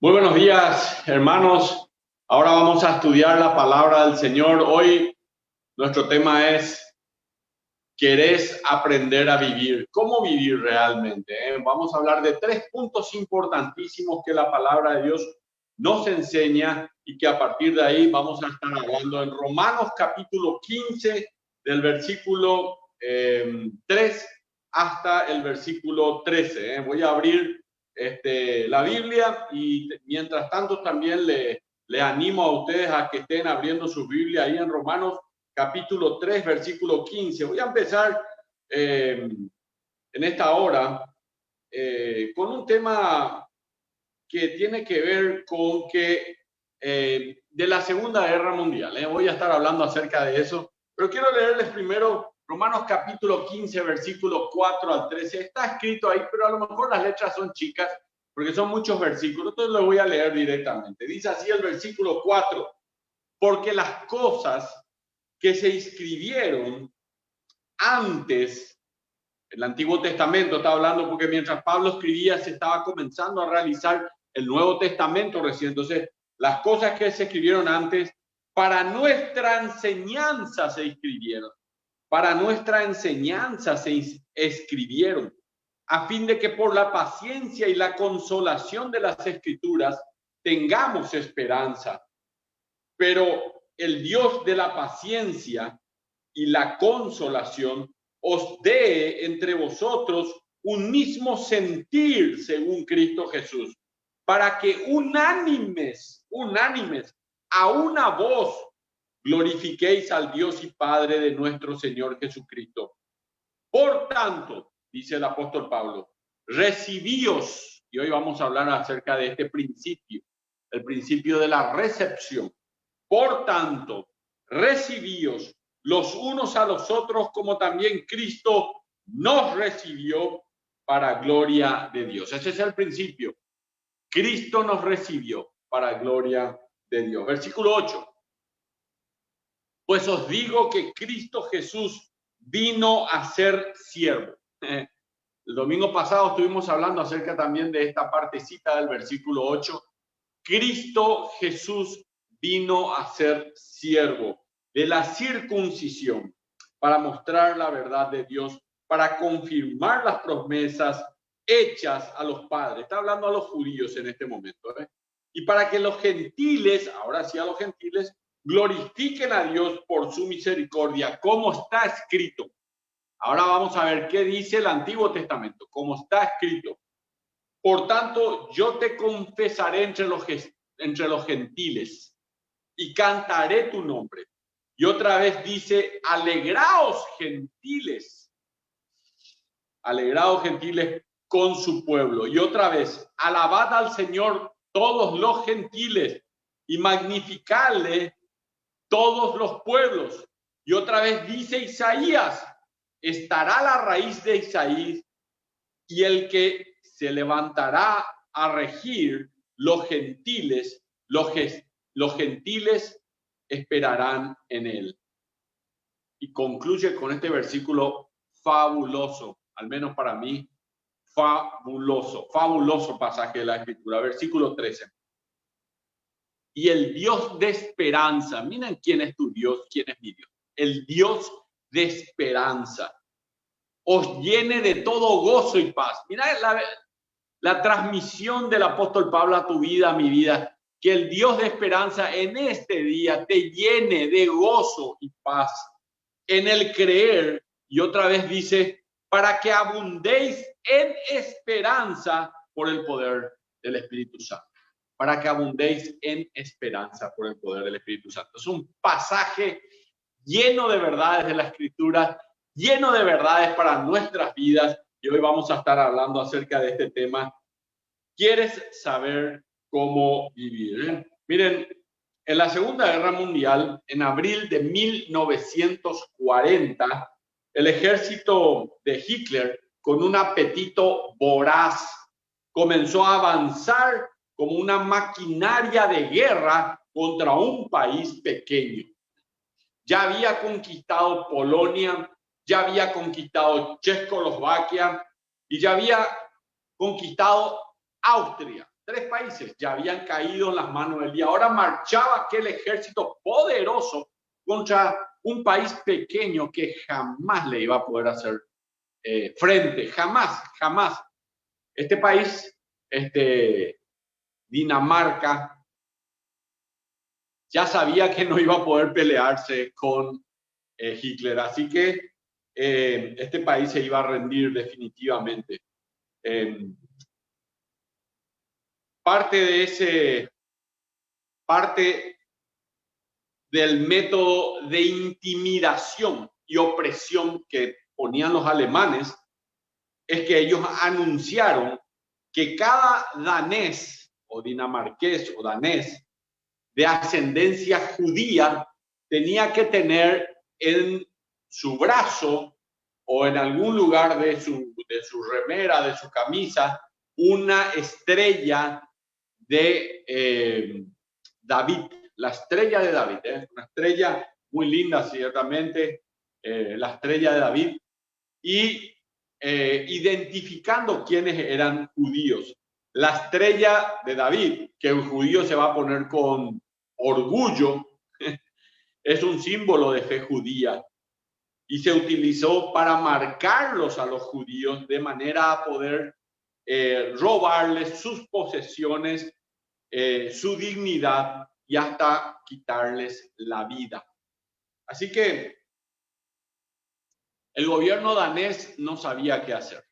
Muy buenos días, hermanos. Ahora vamos a estudiar la palabra del Señor. Hoy nuestro tema es, ¿querés aprender a vivir? ¿Cómo vivir realmente? Vamos a hablar de tres puntos importantísimos que la palabra de Dios nos enseña y que a partir de ahí vamos a estar hablando en Romanos capítulo 15, del versículo 3 hasta el versículo 13. Voy a abrir la Biblia y mientras tanto también le animo a ustedes a que estén abriendo su Biblia ahí en Romanos capítulo 3, versículo 15. Voy a empezar en esta hora con un tema que tiene que ver con que de la Segunda Guerra Mundial. Voy a estar hablando acerca de eso, pero quiero leerles primero Romanos capítulo 15, versículo 4 al 13. Está escrito ahí, pero a lo mejor las letras son chicas, porque son muchos versículos, entonces lo voy a leer directamente. Dice así el versículo 4, porque las cosas que se escribieron antes, el Antiguo Testamento está hablando, porque mientras Pablo escribía se estaba comenzando a realizar el Nuevo Testamento recién. Entonces, las cosas que se escribieron antes, para nuestra enseñanza se escribieron. Para nuestra enseñanza se escribieron, a fin de que por la paciencia y la consolación de las Escrituras tengamos esperanza. Pero el Dios de la paciencia y la consolación os dé entre vosotros un mismo sentir según Cristo Jesús, para que unánimes, a una voz glorifiquéis al Dios y Padre de nuestro Señor Jesucristo. Por tanto, dice el apóstol Pablo, recibíos, y hoy vamos a hablar acerca de este principio, el principio de la recepción. Por tanto, recibíos los unos a los otros como también Cristo nos recibió para gloria de Dios. Ese es el principio. Cristo nos recibió para gloria de Dios. Versículo 8. Pues os digo que Cristo Jesús vino a ser siervo. El domingo pasado estuvimos hablando acerca también de esta partecita del versículo 8. Cristo Jesús vino a ser siervo de la circuncisión para mostrar la verdad de Dios, para confirmar las promesas hechas a los padres. Está hablando a los judíos en este momento. Y para que los gentiles, ahora sí a los gentiles, glorifiquen a Dios por su misericordia, como está escrito. Ahora vamos a ver qué dice el Antiguo Testamento, como está escrito. Por tanto, yo te confesaré entre los gentiles y cantaré tu nombre. Y otra vez dice, alegraos gentiles con su pueblo. Y otra vez, alabad al Señor todos los gentiles y magnificadle todos los pueblos. Y otra vez dice Isaías, estará la raíz de Isaías y el que se levantará a regir los gentiles esperarán en él. Y concluye con este versículo fabuloso, al menos para mí, fabuloso pasaje de la Escritura, versículo 13. Y el Dios de esperanza, miren quién es tu Dios, quién es mi Dios, el Dios de esperanza, os llene de todo gozo y paz. Mira la transmisión del apóstol Pablo a tu vida, a mi vida, que el Dios de esperanza en este día te llene de gozo y paz en el creer. Y otra vez dice, para que abundéis en esperanza por el poder del Espíritu Santo. Para que abundéis en esperanza por el poder del Espíritu Santo. Es un pasaje lleno de verdades de la Escritura, lleno de verdades para nuestras vidas, y hoy vamos a estar hablando acerca de este tema. ¿Quieres saber cómo vivir? Miren, en la Segunda Guerra Mundial, en abril de 1940, el ejército de Hitler, con un apetito voraz, comenzó a avanzar como una maquinaria de guerra contra un país pequeño. Ya había conquistado Polonia, ya había conquistado Checoslovaquia y ya había conquistado Austria. 3 países ya habían caído en las manos del día. Ahora marchaba aquel ejército poderoso contra un país pequeño que jamás le iba a poder hacer frente, jamás. Este país, Dinamarca, ya sabía que no iba a poder pelearse con Hitler, así que este país se iba a rendir definitivamente. Parte del método de intimidación y opresión que ponían los alemanes es que ellos anunciaron que cada danés o dinamarqués o danés de ascendencia judía tenía que tener en su brazo o en algún lugar de su remera, de su camisa, una estrella de David, la estrella de David, una estrella muy linda, ciertamente, la estrella de David, y identificando quiénes eran judíos. La estrella de David, que el judío se va a poner con orgullo, es un símbolo de fe judía y se utilizó para marcarlos a los judíos de manera a poder robarles sus posesiones, su dignidad y hasta quitarles la vida. Así que el gobierno danés no sabía qué hacer.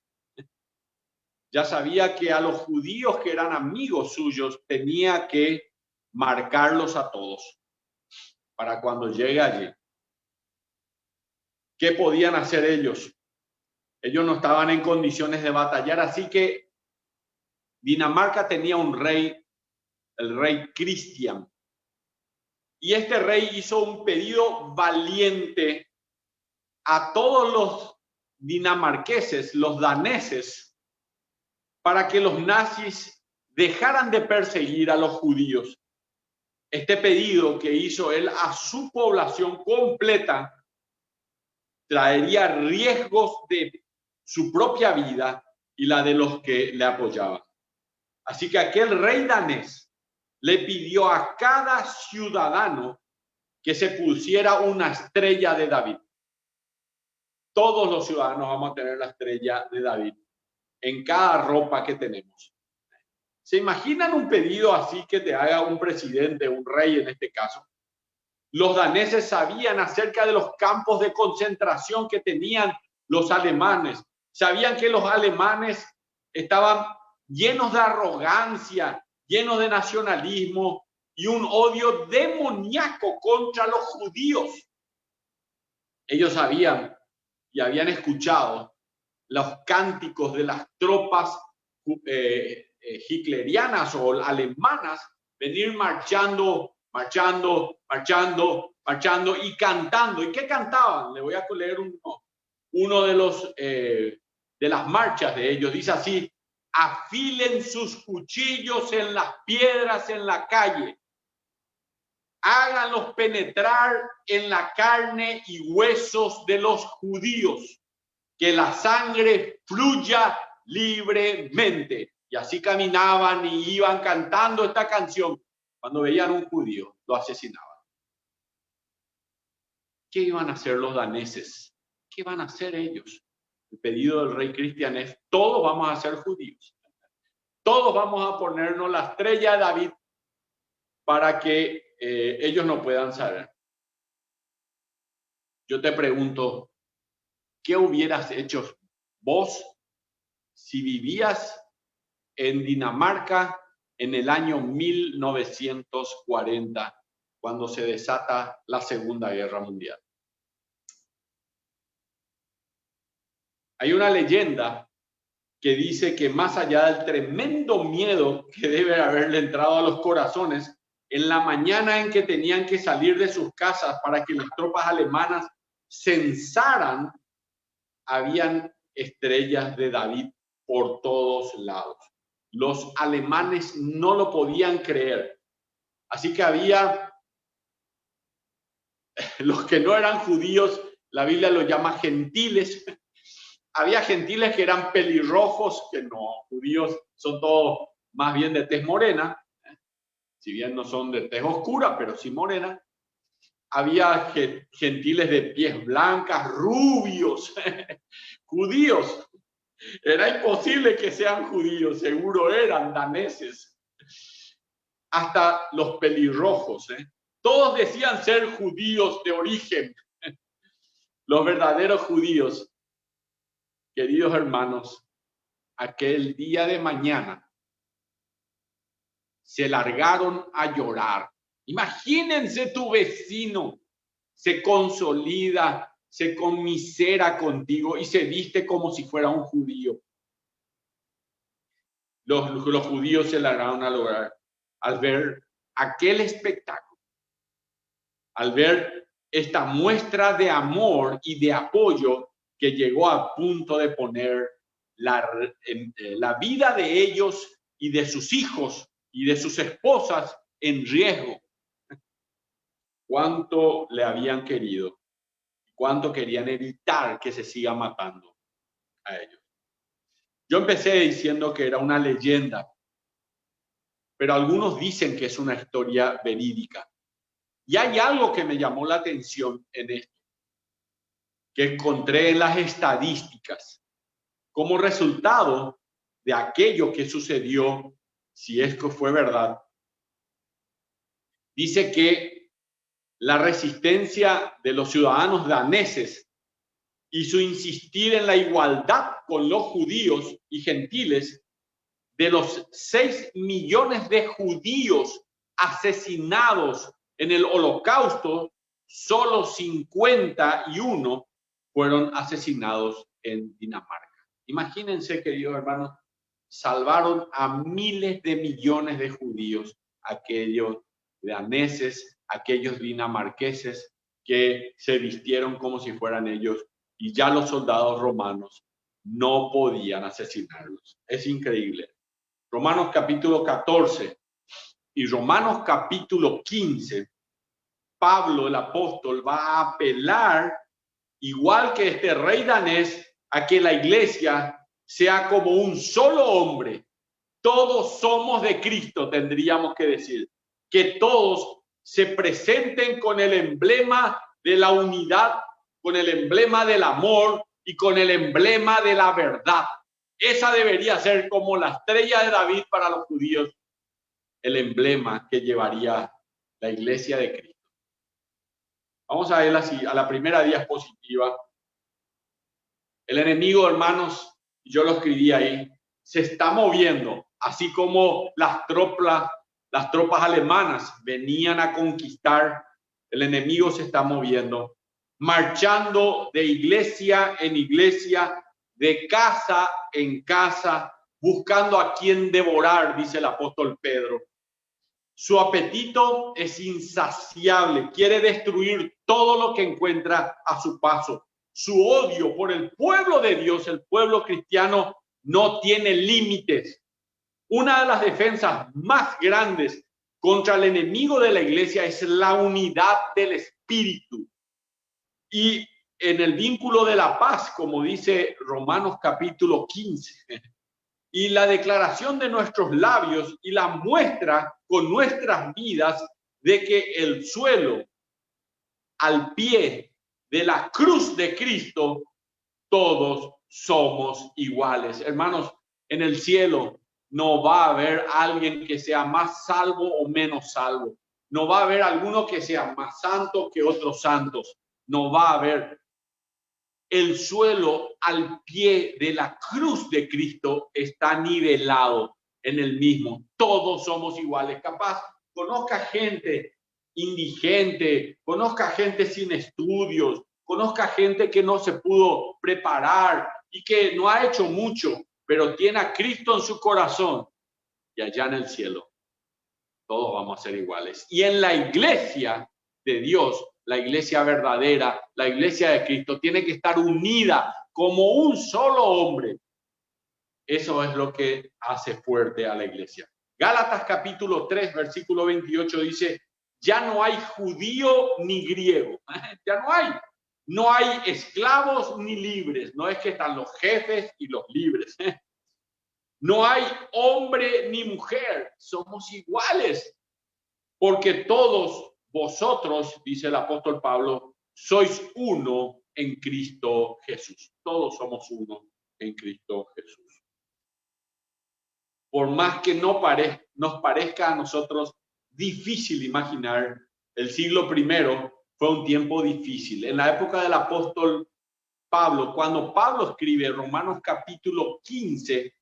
Ya sabía que a los judíos que eran amigos suyos tenía que marcarlos a todos para cuando llegue allí. ¿Qué podían hacer ellos? Ellos no estaban en condiciones de batallar, así que Dinamarca tenía un rey, el rey Cristian. Y este rey hizo un pedido valiente a todos los dinamarqueses, los daneses, para que los nazis dejaran de perseguir a los judíos. Este pedido que hizo él a su población completa traería riesgos de su propia vida y la de los que le apoyaban. Así que aquel rey danés le pidió a cada ciudadano que se pusiera una estrella de David. Todos los ciudadanos vamos a tener la estrella de David en cada ropa que tenemos. ¿Se imaginan un pedido así que te haga un presidente, un rey en este caso? Los daneses sabían acerca de los campos de concentración que tenían los alemanes. Sabían que los alemanes estaban llenos de arrogancia, llenos de nacionalismo y un odio demoníaco contra los judíos. Ellos sabían y habían escuchado los cánticos de las tropas hitlerianas o alemanas venir marchando y cantando. ¿Y qué cantaban? Le voy a leer uno de las marchas de ellos. Dice así: afilen sus cuchillos en las piedras en la calle, háganlos penetrar en la carne y huesos de los judíos, que la sangre fluya libremente. Y así caminaban y iban cantando esta canción. Cuando veían un judío, lo asesinaban. ¿Qué iban a hacer los daneses? ¿Qué van a hacer ellos? El pedido del rey Cristian es: todos vamos a ser judíos. Todos vamos a ponernos la estrella de David para que ellos no puedan saber. Yo te pregunto, ¿qué hubieras hecho vos si vivías en Dinamarca en el año 1940, cuando se desata la Segunda Guerra Mundial? Hay una leyenda que dice que más allá del tremendo miedo que debe haberle entrado a los corazones, en la mañana en que tenían que salir de sus casas para que las tropas alemanas censaran, habían estrellas de David por todos lados. Los alemanes no lo podían creer. Así que había los que no eran judíos, la Biblia los llama gentiles. Había gentiles que eran pelirrojos, que no, judíos son todos más bien de tez morena, si bien no son de tez oscura, pero sí morena. Había gentiles de pies blancas, rubios, judíos. Era imposible que sean judíos, seguro eran daneses. Hasta los pelirrojos, todos decían ser judíos de origen. Los verdaderos judíos, queridos hermanos, aquel día de mañana se largaron a llorar. Imagínense, tu vecino se consolida, se conmisera contigo y se viste como si fuera un judío. Los judíos se largaron a llorar al ver aquel espectáculo, al ver esta muestra de amor y de apoyo que llegó a punto de poner la vida de ellos y de sus hijos y de sus esposas en riesgo. Cuánto le habían querido, cuánto querían evitar que se siga matando a ellos. Yo empecé diciendo que era una leyenda, pero algunos dicen que es una historia verídica. Y hay algo que me llamó la atención en esto, que encontré en las estadísticas como resultado de aquello que sucedió, si es que fue verdad. Dice que la resistencia de los ciudadanos daneses y su insistir en la igualdad con los judíos y gentiles, de los 6 millones de judíos asesinados en el Holocausto, solo 51 fueron asesinados en Dinamarca. Imagínense, queridos hermanos, salvaron a miles de millones de judíos, aquellos daneses, aquellos dinamarqueses que se vistieron como si fueran ellos, y ya los soldados romanos no podían asesinarlos. Es increíble. Romanos capítulo 14 y Romanos capítulo 15, Pablo el apóstol va a apelar, igual que este rey danés, a que la iglesia sea como un solo hombre. Todos somos de Cristo, tendríamos que decir. Que todos se presenten con el emblema de la unidad, con el emblema del amor y con el emblema de la verdad. Esa debería ser como la estrella de David para los judíos, el emblema que llevaría la iglesia de Cristo. Vamos a ver a la primera diapositiva. El enemigo, hermanos, yo lo escribí ahí, se está moviendo, así como las tropas alemanas venían a conquistar. El enemigo se está moviendo, marchando de iglesia en iglesia, de casa en casa, buscando a quien devorar, dice el apóstol Pedro. Su apetito es insaciable, quiere destruir todo lo que encuentra a su paso. Su odio por el pueblo de Dios, el pueblo cristiano, no tiene límites. Una de las defensas más grandes contra el enemigo de la iglesia es la unidad del espíritu. Y en el vínculo de la paz, como dice Romanos capítulo 15, y la declaración de nuestros labios y la muestra con nuestras vidas de que el suelo al pie de la cruz de Cristo, todos somos iguales. Hermanos, en el cielo no va a haber alguien que sea más salvo o menos salvo. No va a haber alguno que sea más santo que otros santos. No va a haber. El suelo al pie de la cruz de Cristo está nivelado en el mismo. Todos somos iguales. Capaz, conozca gente indigente, conozca gente sin estudios, conozca gente que no se pudo preparar y que no ha hecho mucho, pero tiene a Cristo en su corazón. Y allá en el cielo, todos vamos a ser iguales. Y en la iglesia de Dios, la iglesia verdadera, la iglesia de Cristo, tiene que estar unida como un solo hombre. Eso es lo que hace fuerte a la iglesia. Gálatas capítulo 3, versículo 28 dice, ya no hay judío ni griego, ya no hay. No hay esclavos ni libres, no es que están los jefes y los libres. No hay hombre ni mujer, somos iguales, porque todos vosotros, dice el apóstol Pablo, sois uno en Cristo Jesús. Todos somos uno en Cristo Jesús. Por más que nos parezca a nosotros difícil imaginar, el siglo I fue un tiempo difícil. En la época del apóstol Pablo, cuando Pablo escribe Romanos capítulo 15,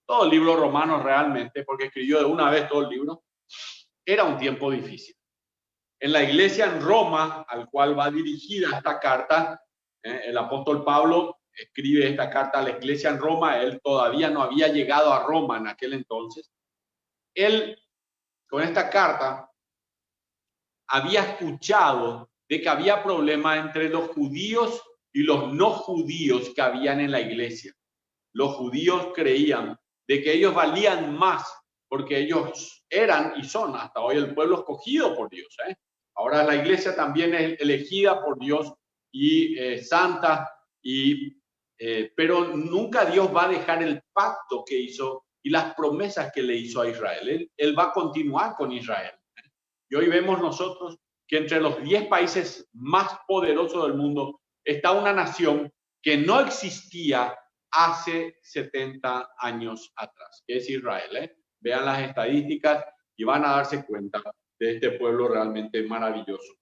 todo el libro Romanos realmente, porque escribió de una vez todo el libro, era un tiempo difícil. En la iglesia en Roma, al cual va dirigida esta carta, el apóstol Pablo escribe esta carta a la iglesia en Roma. Él todavía no había llegado a Roma en aquel entonces. Él, con esta carta, había escuchado de que había problemas entre los judíos y los no judíos que habían en la iglesia. Los judíos creían de que ellos valían más porque ellos eran y son hasta hoy el pueblo escogido por Dios. Ahora la iglesia también es elegida por Dios y santa, pero nunca Dios va a dejar el pacto que hizo y las promesas que le hizo a Israel. Él va a continuar con Israel. Y hoy vemos nosotros que entre los 10 países más poderosos del mundo está una nación que no existía hace 70 años atrás, que es Israel. Vean las estadísticas y van a darse cuenta de este pueblo realmente maravilloso.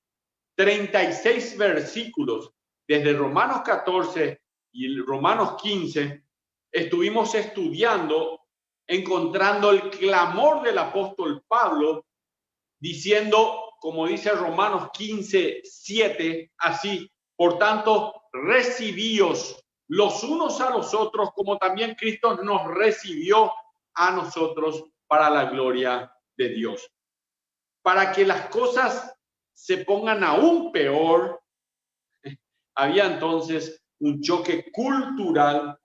36 versículos desde Romanos 14 y Romanos 15 estuvimos estudiando, encontrando el clamor del apóstol Pablo, diciendo, como dice Romanos 15:7, así: por tanto, recibíos los unos a los otros, como también Cristo nos recibió a nosotros para la gloria de Dios. Para que las cosas se pongan aún peor, había entonces un choque cultural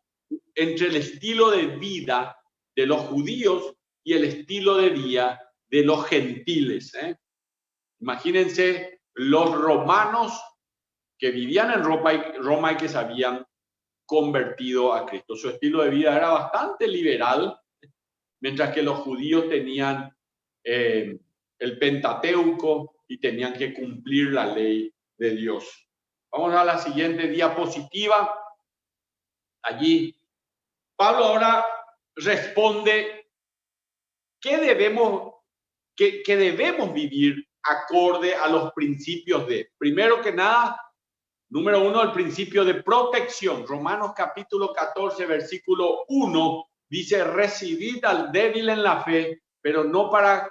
entre el estilo de vida de los judíos y el estilo de vida de los gentiles. Imagínense los romanos que vivían en Roma y que se habían convertido a Cristo. Su estilo de vida era bastante liberal, mientras que los judíos tenían el Pentateuco y tenían que cumplir la ley de Dios. Vamos a la siguiente diapositiva. Allí Pablo ahora responde que debemos vivir acorde a los principios de, primero que nada, número 1, el principio de protección. Romanos capítulo 14, versículo 1, dice: recibid al débil en la fe, pero no para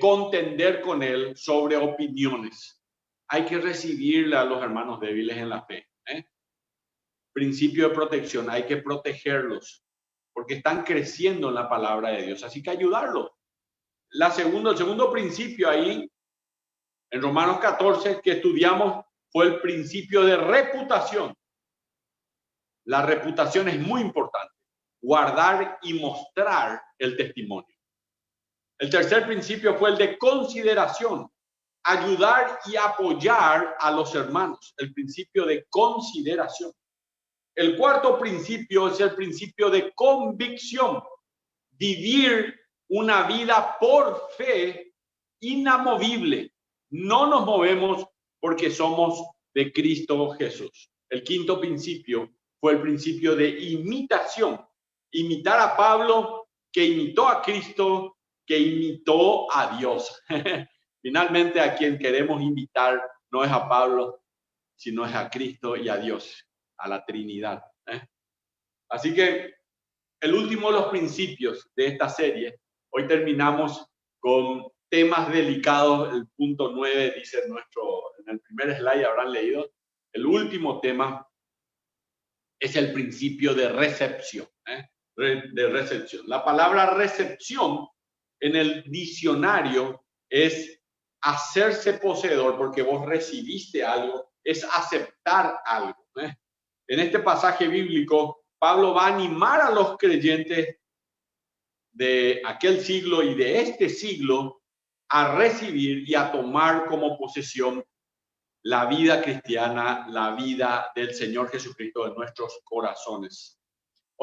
contender con él sobre opiniones. Hay que recibirle a los hermanos débiles en la fe. Principio de protección, hay que protegerlos, porque están creciendo en la palabra de Dios, así que ayudarlos. El segundo principio ahí, en Romanos 14, que estudiamos, fue el principio de reputación. La reputación es muy importante, guardar y mostrar el testimonio. El tercer principio fue el de consideración, ayudar y apoyar a los hermanos, el principio de consideración. El cuarto principio es el principio de convicción, vivir una vida por fe inamovible. No nos movemos porque somos de Cristo Jesús. El quinto principio fue el principio de imitación. Imitar a Pablo, que imitó a Cristo, que imitó a Dios. Finalmente, a quien queremos imitar no es a Pablo, sino es a Cristo y a Dios, a la Trinidad. Así que el último de los principios de esta serie, hoy terminamos con temas delicados. El punto 9 dice en el primer slide habrán leído, el último tema es el principio de recepción. La palabra recepción en el diccionario es hacerse poseedor, porque vos recibiste algo, es aceptar algo. En este pasaje bíblico, Pablo va a animar a los creyentes de aquel siglo y de este siglo a recibir y a tomar como posesión la vida cristiana, la vida del Señor Jesucristo en nuestros corazones.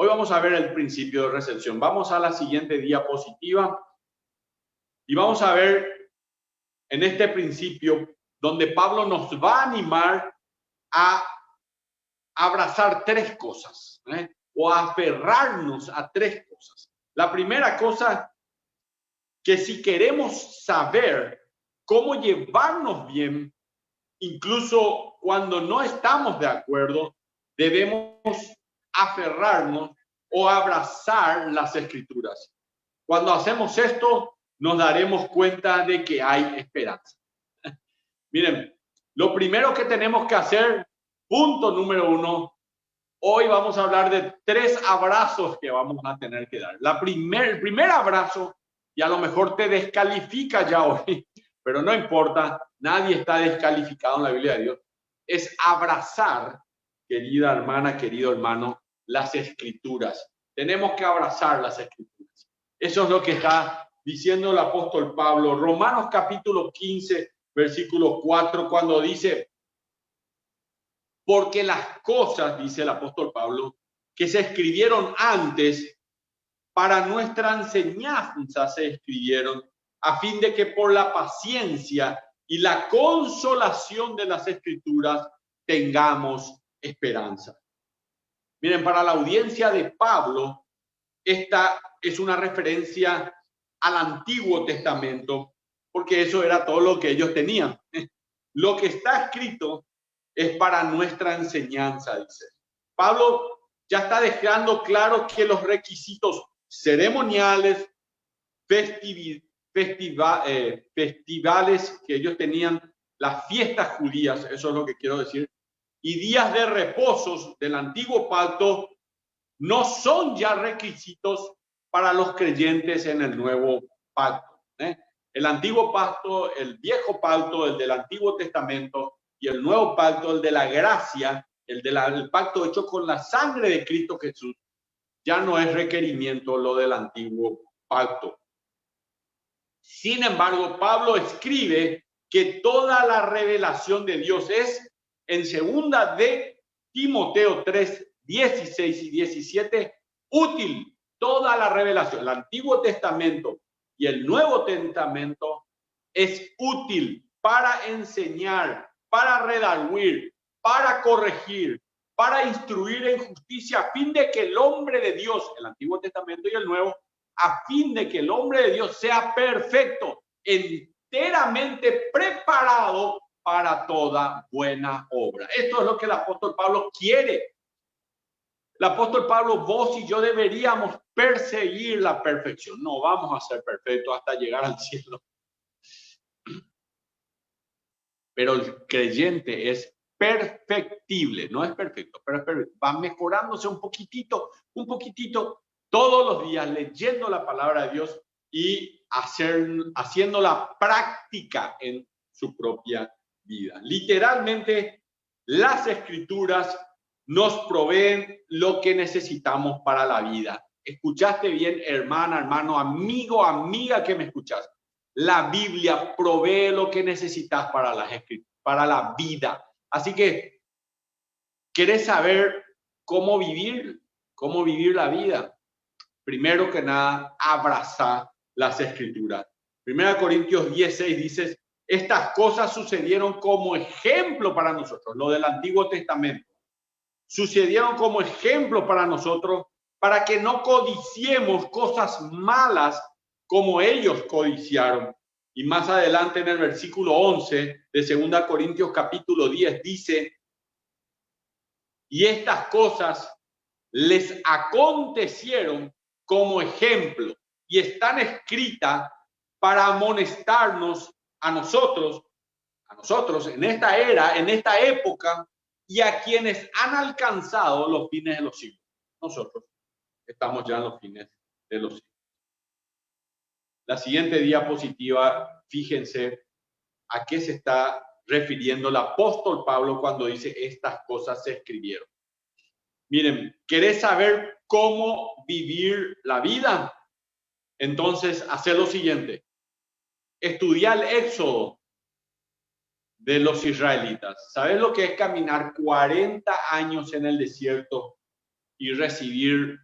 Hoy vamos a ver el principio de recepción. Vamos a la siguiente diapositiva y vamos a ver en este principio donde Pablo nos va a animar a abrazar tres cosas, o a aferrarnos a tres cosas. La primera cosa, que si queremos saber cómo llevarnos bien, incluso cuando no estamos de acuerdo, debemos aferrarnos o abrazar las Escrituras. Cuando hacemos esto, nos daremos cuenta de que hay esperanza. Miren, lo primero que tenemos que hacer, punto número 1, hoy vamos a hablar de 3 abrazos que vamos a tener que dar. El primer abrazo, y a lo mejor te descalifica ya hoy, pero no importa, nadie está descalificado en la Biblia de Dios, es abrazar, querida hermana, querido hermano, las Escrituras. Tenemos que abrazar las Escrituras. Eso es lo que está diciendo el apóstol Pablo. Romanos capítulo 15, versículo 4, cuando dice: porque las cosas, dice el apóstol Pablo, que se escribieron antes, para nuestra enseñanza se escribieron, a fin de que por la paciencia y la consolación de las Escrituras tengamos esperanza. Miren, para la audiencia de Pablo, esta es una referencia al Antiguo Testamento, porque eso era todo lo que ellos tenían. Lo que está escrito es para nuestra enseñanza, dice. Pablo ya está dejando claro que los requisitos ceremoniales, festivales que ellos tenían, las fiestas judías, eso es lo que quiero decir, y días de reposos del antiguo pacto no son ya requisitos para los creyentes en el nuevo pacto. El antiguo pacto, el viejo pacto, el del Antiguo Testamento, y el nuevo pacto, el de la gracia, el pacto hecho con la sangre de Cristo Jesús, ya no es requerimiento lo del antiguo pacto. Sin embargo, Pablo escribe que toda la revelación de Dios es, en 2 de Timoteo 3, 16 y 17, útil. Toda la revelación, el Antiguo Testamento y el Nuevo Testamento, es útil para enseñar, para redarguir, para corregir, para instruir en justicia, a fin de que el hombre de Dios, el Antiguo Testamento y el Nuevo, a fin de que el hombre de Dios sea perfecto, enteramente preparado para toda buena obra. Esto es lo que el apóstol Pablo quiere. El apóstol Pablo, vos y yo deberíamos perseguir la perfección. No vamos a ser perfectos hasta llegar al cielo. Pero el creyente es perfectible, no es perfecto, pero es perfecto. Va mejorándose un poquitito, todos los días, leyendo la palabra de Dios y haciendo la práctica en su propia vida. Literalmente, las Escrituras nos proveen lo que necesitamos para la vida. ¿Escuchaste bien, hermana, hermano, amigo, amiga que me escuchas? La Biblia provee lo que necesitas para la vida. Así que, ¿querés saber cómo vivir la vida? Primero que nada, abrazar las Escrituras. 1 Corintios 10:6 dice: estas cosas sucedieron como ejemplo para nosotros, lo del Antiguo Testamento. Sucedieron como ejemplo para nosotros, para que no codiciemos cosas malas como ellos codiciaron. Y más adelante en el versículo 11 de 2 Corintios capítulo 10 dice: y estas cosas les acontecieron como ejemplo y están escritas para amonestarnos a nosotros en esta era, en esta época, y a quienes han alcanzado los fines de los siglos. Nosotros estamos ya en los fines de los siglos. La siguiente diapositiva, fíjense a qué se está refiriendo el apóstol Pablo cuando dice estas cosas se escribieron. Miren, ¿querés saber cómo vivir la vida? Entonces, haz lo siguiente. Estudia el Éxodo de los israelitas. ¿Sabes lo que es caminar 40 años en el desierto y recibir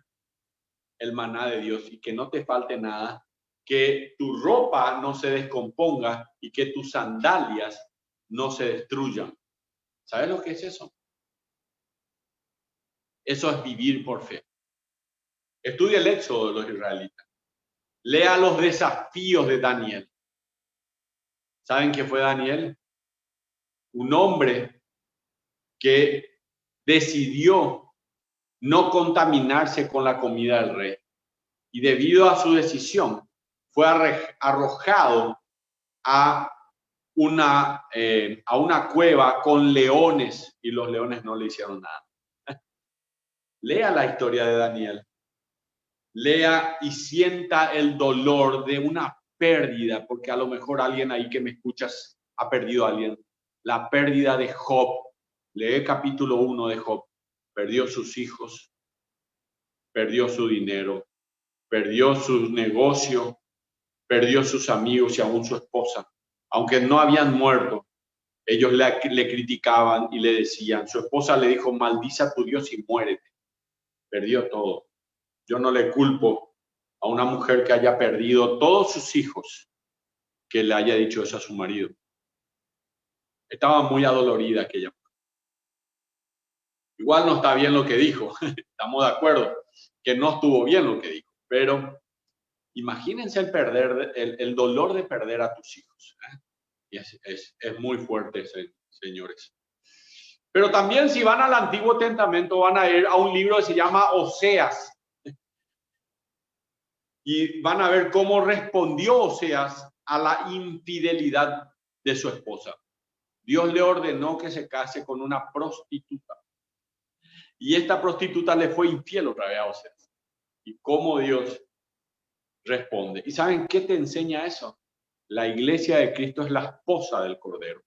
el maná de Dios y que no te falte nada, que tu ropa no se descomponga y que tus sandalias no se destruyan. ¿Sabes lo que es eso? Eso es vivir por fe. Estudia el éxodo de los israelitas. Lea los desafíos de Daniel. ¿Saben qué fue Daniel? Un hombre que decidió no contaminarse con la comida del rey. Y debido a su decisión, fue arrojado a una cueva con leones y los leones no le hicieron nada. Lea la historia de Daniel. Lea y sienta el dolor de una pérdida, porque a lo mejor alguien ahí que me escuchas ha perdido a alguien. La pérdida de Job. Lee capítulo 1 de Job. Perdió sus hijos, perdió su dinero, perdió su negocio, perdió sus amigos y aún su esposa. Aunque no habían muerto, ellos le criticaban y le decían, su esposa le dijo, maldice a tu Dios y muérete. Perdió todo. Yo no le culpo a una mujer que haya perdido todos sus hijos que le haya dicho eso a su marido. Estaba muy adolorida aquella mujer. Igual no está bien lo que dijo, estamos de acuerdo, que no estuvo bien lo que dijo, pero imagínense el dolor de perder a tus hijos. Y es muy fuerte, señores. Pero también si van al Antiguo Testamento van a ir a un libro que se llama Oseas. Y van a ver cómo respondió Oseas a la infidelidad de su esposa. Dios le ordenó que se case con una prostituta. Y esta prostituta le fue infiel otra vez a Oseas. Y cómo Dios responde. ¿Y saben qué te enseña eso? La iglesia de Cristo es la esposa del Cordero.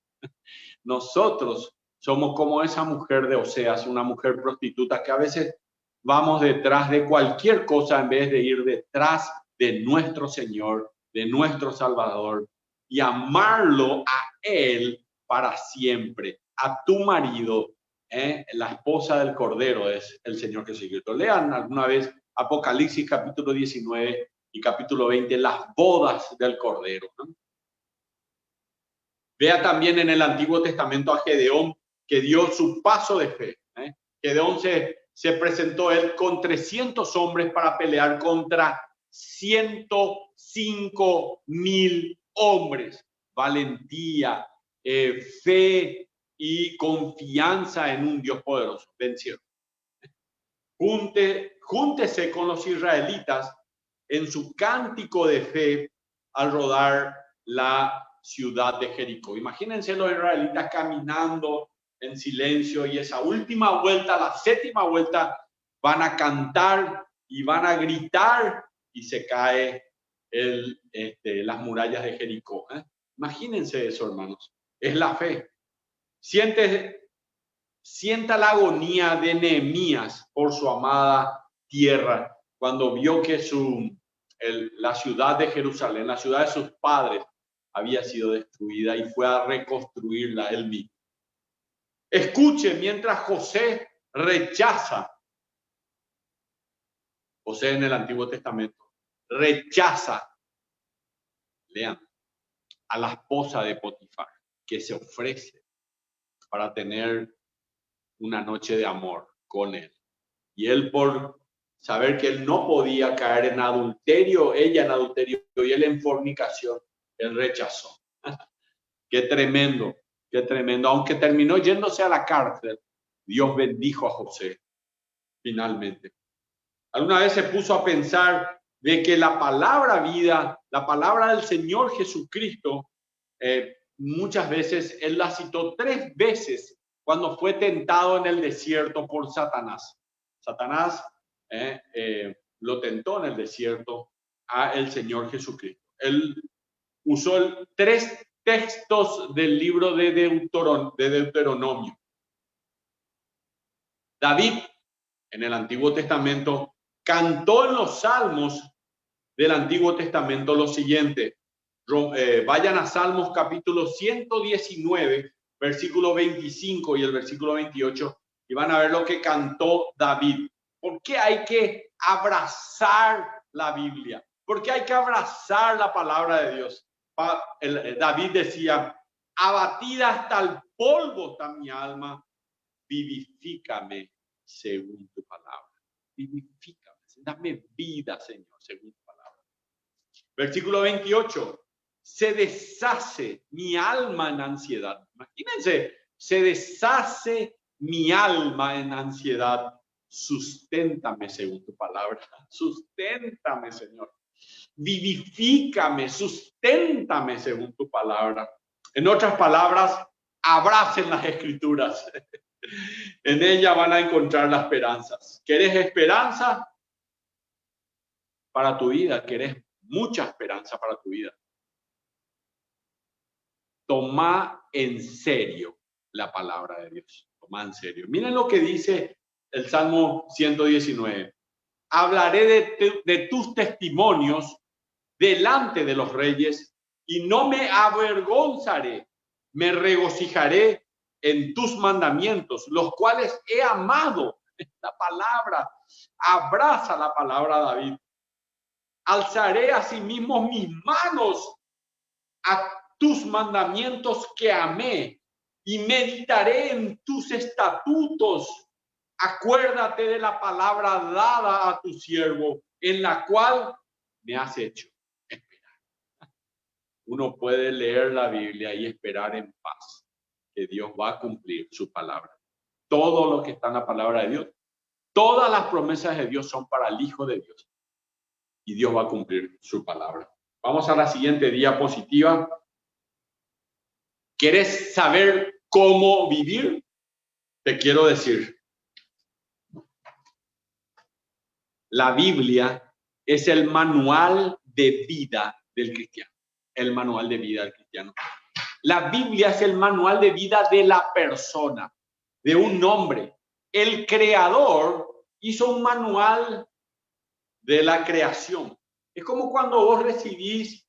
Nosotros somos como esa mujer de Oseas, una mujer prostituta que a veces vamos detrás de cualquier cosa en vez de ir detrás de nuestro Señor, de nuestro Salvador y amarlo a Él para siempre. A tu marido, la esposa del Cordero es el Señor Jesucristo. Lean alguna vez Apocalipsis capítulo 19 y capítulo 20, las bodas del Cordero, ¿no? Vea también en el Antiguo Testamento a Gedeón, que dio su paso de fe. Gedeón se presentó él con 300 hombres para pelear contra 105,000 hombres. Valentía, fe y confianza en un Dios poderoso. Vencieron. Júntese con los israelitas en su cántico de fe al rodar la ciudad de Jericó. Imagínense los israelitas caminando en silencio y esa última vuelta, la séptima vuelta, van a cantar y van a gritar y se cae las murallas de Jericó. Imagínense eso, hermanos. Es la fe. Sienta la agonía de Nehemías por su amada tierra cuando vio que la ciudad de Jerusalén, la ciudad de sus padres, había sido destruida y fue a reconstruirla él mismo. Escuche mientras José rechaza, José en el Antiguo Testamento, rechaza, lean, a la esposa de Potifar, que se ofrece para tener una noche de amor con él. Y él, por saber que él no podía caer en adulterio, ella en adulterio y él en fornicación, él rechazó. Qué tremendo, qué tremendo. Aunque terminó yéndose a la cárcel, Dios bendijo a José finalmente. Alguna vez se puso a pensar de que la palabra vida, la palabra del Señor Jesucristo, muchas veces él la citó 3 veces cuando fue tentado en el desierto por Satanás. Satanás lo tentó en el desierto a el Señor Jesucristo. Él usó 3 textos del libro de Deuteronomio. David, en el Antiguo Testamento, cantó en los Salmos del Antiguo Testamento lo siguiente. Vayan a Salmos capítulo 119, versículo 25 y el versículo 28, y van a ver lo que cantó David. ¿Por qué hay que abrazar la Biblia? ¿Por qué hay que abrazar la palabra de Dios? David decía, abatida hasta el polvo está mi alma, vivifícame según tu palabra. Vivifícame, dame vida, Señor, según tu palabra. Versículo 28. Se deshace mi alma en ansiedad. Imagínense, se deshace mi alma en ansiedad. Susténtame según tu palabra. Susténtame, Señor. Vivifícame, susténtame según tu palabra. En otras palabras, abracen las escrituras. En ella van a encontrar las esperanzas. ¿Querés esperanza para tu vida? ¿Querés mucha esperanza para tu vida? Toma en serio la palabra de Dios. Toma en serio. Miren lo que dice el Salmo 119. Hablaré de tus testimonios delante de los reyes y no me avergonzaré. Me regocijaré en tus mandamientos, los cuales he amado. La palabra, abraza la palabra, David. Alzaré asimismo mis manos a tus mandamientos que amé y meditaré en tus estatutos. Acuérdate de la palabra dada a tu siervo, en la cual me has hecho esperar. Uno puede leer la Biblia y esperar en paz, que Dios va a cumplir su palabra. Todo lo que está en la palabra de Dios, todas las promesas de Dios son para el Hijo de Dios. Y Dios va a cumplir su palabra. Vamos a la siguiente diapositiva. ¿Quieres saber cómo vivir? Te quiero decir, la Biblia es el manual de vida del cristiano. El manual de vida del cristiano. La Biblia es el manual de vida de la persona, de un hombre. El creador hizo un manual de la creación. Es como cuando vos recibís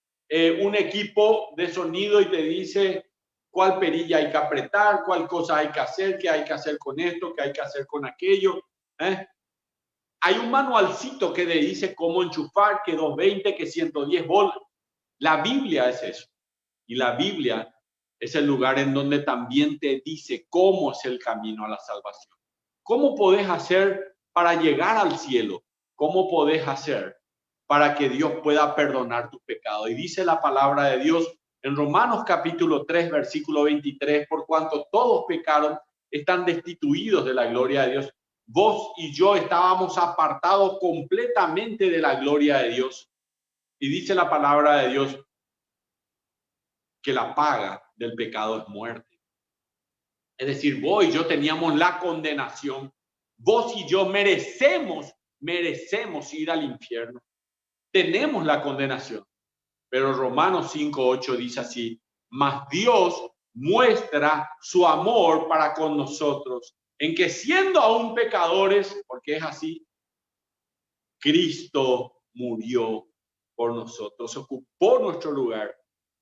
un equipo de sonido y te dice cuál perilla hay que apretar, cuál cosa hay que hacer, qué hay que hacer con esto, qué hay que hacer con aquello. Hay un manualcito que te dice cómo enchufar, que 220, que 110 volts. La Biblia es eso. Y la Biblia es el lugar en donde también te dice cómo es el camino a la salvación. ¿Cómo podés hacer para llegar al cielo? ¿Cómo podés hacer para que Dios pueda perdonar tus pecados? Y dice la palabra de Dios en Romanos capítulo 3, versículo 23, por cuanto todos pecaron, están destituidos de la gloria de Dios. Vos y yo estábamos apartados completamente de la gloria de Dios. Y dice la palabra de Dios que la paga del pecado es muerte. Es decir, vos y yo teníamos la condenación. Vos y yo merecemos ir al infierno. Tenemos la condenación. Pero Romanos 5:8 dice así: mas Dios muestra su amor para con nosotros, en que siendo aún pecadores, porque es así, Cristo murió por nosotros, ocupó nuestro lugar.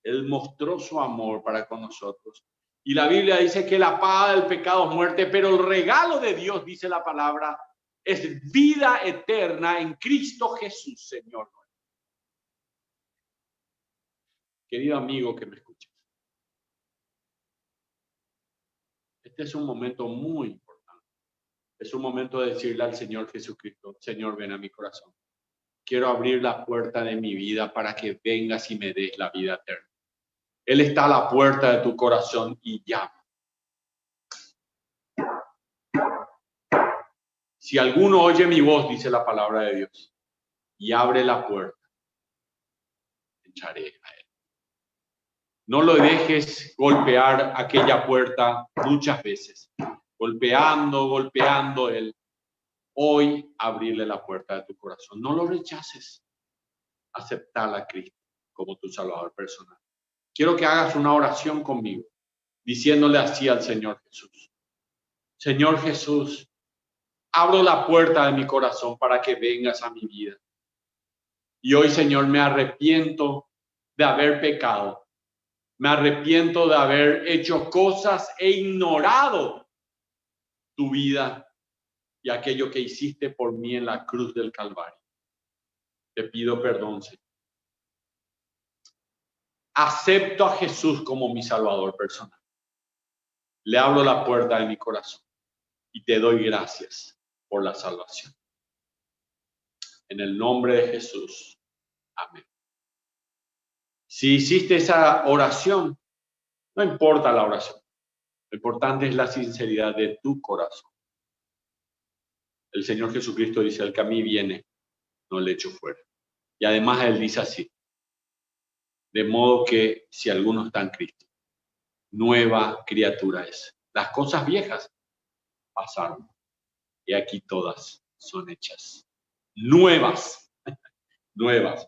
Él mostró su amor para con nosotros. Y la Biblia dice que la paga del pecado es muerte, pero el regalo de Dios, dice la palabra, es vida eterna en Cristo Jesús, Señor. Querido amigo que me escuchas, este es un momento muy importante. Es un momento de decirle al Señor Jesucristo: Señor, ven a mi corazón. Quiero abrir la puerta de mi vida para que vengas y me des la vida eterna. Él está a la puerta de tu corazón y llama. Si alguno oye mi voz, dice la palabra de Dios, y abre la puerta, echaré a él. No lo dejes golpear aquella puerta muchas veces. Golpeando él. Hoy abrirle la puerta de tu corazón. No lo rechaces. Aceptar a Cristo como tu Salvador personal. Quiero que hagas una oración conmigo, diciéndole así al Señor Jesús: Señor Jesús, abro la puerta de mi corazón para que vengas a mi vida. Y hoy, Señor, me arrepiento de haber pecado. Me arrepiento de haber hecho cosas e ignorado tu vida. y aquello que hiciste por mí en la cruz del Calvario. Te pido perdón, Señor. Acepto a Jesús como mi Salvador personal. Le abro la puerta de mi corazón y te doy gracias por la salvación. En el nombre de Jesús. Amén. Si hiciste esa oración, no importa la oración. Lo importante es la sinceridad de tu corazón. El Señor Jesucristo dice, el que a mí viene, no le echo fuera. Y además Él dice así, de modo que si alguno está en Cristo, nueva criatura es. Las cosas viejas pasaron y aquí todas son hechas nuevas, nuevas.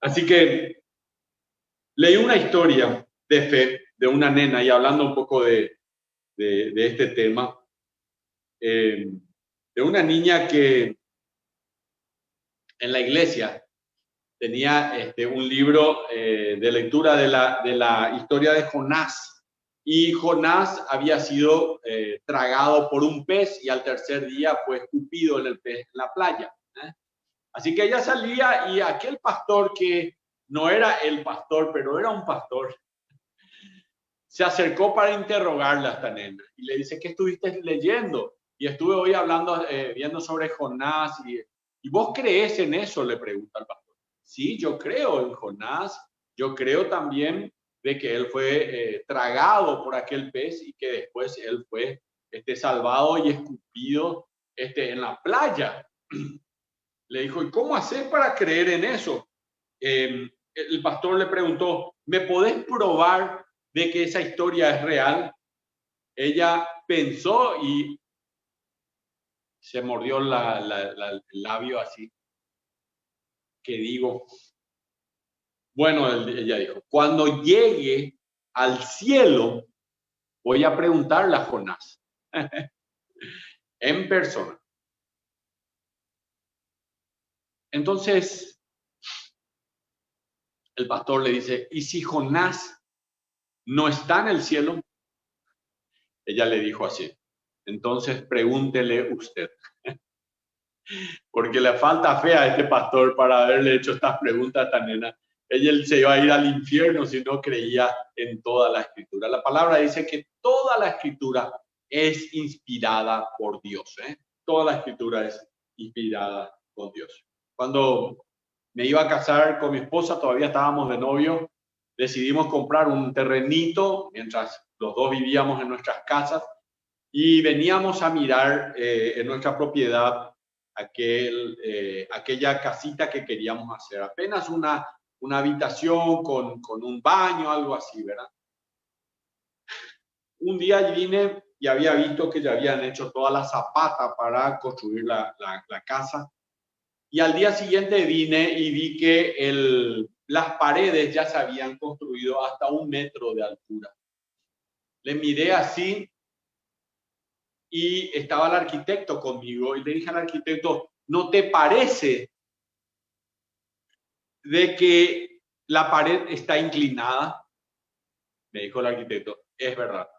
Así que leí una historia de fe de una nena y hablando un poco de este tema, de una niña que en la iglesia tenía un libro de lectura de la historia de Jonás. Y Jonás había sido tragado por un pez y al tercer día fue escupido en el pez en la playa. Así que ella salía y aquel pastor que no era el pastor, pero era un pastor, se acercó para interrogarle a esta nena y le dice, ¿qué estuviste leyendo? Y estuve hoy hablando, viendo sobre Jonás y ¿vos crees en eso? Le pregunta al pastor. Sí, yo creo en Jonás, yo creo también de que él fue tragado por aquel pez y que después él fue salvado y escupido en la playa. Le dijo, ¿y cómo hacer para creer en eso? El pastor le preguntó, ¿me podés probar de que esa historia es real? Ella pensó y se mordió el labio así. ¿Qué digo? Bueno, ella dijo, cuando llegue al cielo, voy a preguntarle a Jonás en persona. Entonces, el pastor le dice, ¿y si Jonás no está en el cielo? Ella le dijo así, entonces pregúntele usted. Porque le falta fe a este pastor para haberle hecho estas preguntas a esta nena. Ella se iba a ir al infierno si no creía en toda la escritura. La palabra dice que toda la escritura es inspirada por Dios. Toda la escritura es inspirada por Dios. Cuando me iba a casar con mi esposa, todavía estábamos de novio, decidimos comprar un terrenito mientras los dos vivíamos en nuestras casas y veníamos a mirar en nuestra propiedad aquella casita que queríamos hacer, apenas una habitación con un baño, algo así, ¿verdad? Un día vine y había visto que ya habían hecho toda la zapata para construir la casa. Y al día siguiente vine y vi que las paredes ya se habían construido hasta 1 metro de altura. Le miré así y estaba el arquitecto conmigo y le dije al arquitecto, ¿no te parece de que la pared está inclinada? Me dijo el arquitecto, es verdad,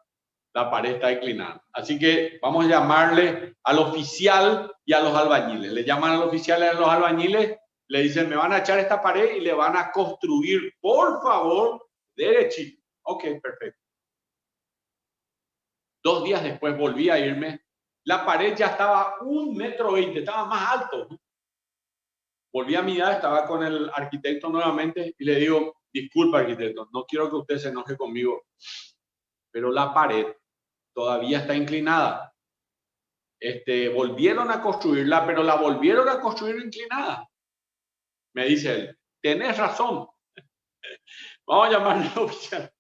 la pared está inclinada. Así que vamos a llamarle al oficial y a los albañiles. Le llaman al oficial y a los albañiles, le dicen, me van a echar esta pared y le van a construir, por favor, derechito. Ok, perfecto. 2 días después volví a irme. La pared ya estaba 1,20 metros, estaba más alto. Volví a mirar, estaba con el arquitecto nuevamente y le digo, disculpa arquitecto, no quiero que usted se enoje conmigo, pero la pared todavía está inclinada. Volvieron a construirla, pero la volvieron a construir inclinada. Me dice él, tenés razón. Vamos a llamarle al oficial.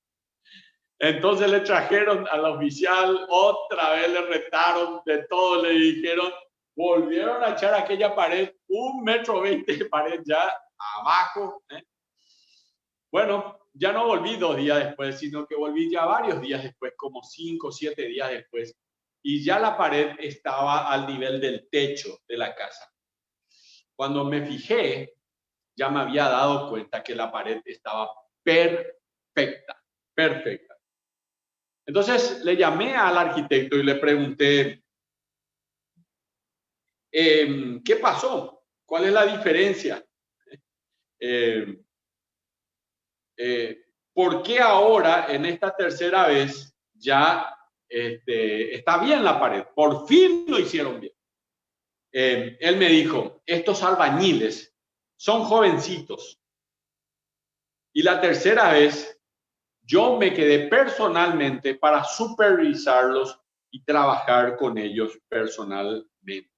Entonces le trajeron al oficial, otra vez le retaron de todo, le dijeron, volvieron a echar aquella pared, 1,20 metros de pared ya abajo. Bueno, ya no volví 2 días después, sino que volví ya varios días después, como 5 o 7 días después, y ya la pared estaba al nivel del techo de la casa. Cuando me fijé, ya me había dado cuenta que la pared estaba perfecta, perfecta. Entonces le llamé al arquitecto y le pregunté, ¿Qué pasó? ¿Cuál es la diferencia? Eh, ¿Por qué ahora, en esta tercera vez, ya está bien la pared? Por fin lo hicieron bien. Él me dijo, estos albañiles son jovencitos. Y la tercera vez, yo me quedé personalmente para supervisarlos y trabajar con ellos personalmente.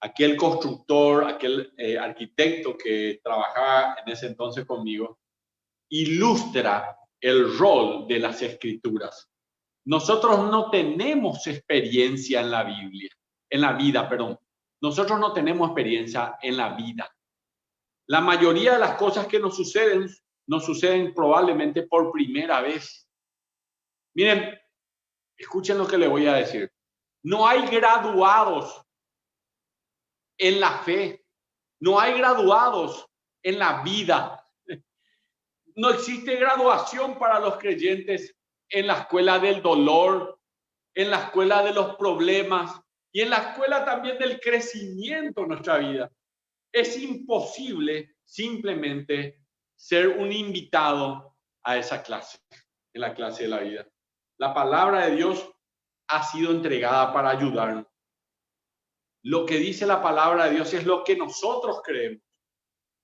Aquel constructor, aquel arquitecto que trabajaba en ese entonces conmigo, ilustra el rol de las escrituras. Nosotros no tenemos experiencia en la Biblia, en la vida, perdón. Nosotros no tenemos experiencia en la vida. La mayoría de las cosas que nos suceden probablemente por primera vez. Miren, escuchen lo que le voy a decir. No hay graduados en la fe. No hay graduados en la vida. No existe graduación para los creyentes en la escuela del dolor, en la escuela de los problemas y en la escuela también del crecimiento en nuestra vida. Es imposible simplemente ser un invitado a esa clase, en la clase de la vida. La palabra de Dios ha sido entregada para ayudarnos. Lo que dice la palabra de Dios es lo que nosotros creemos.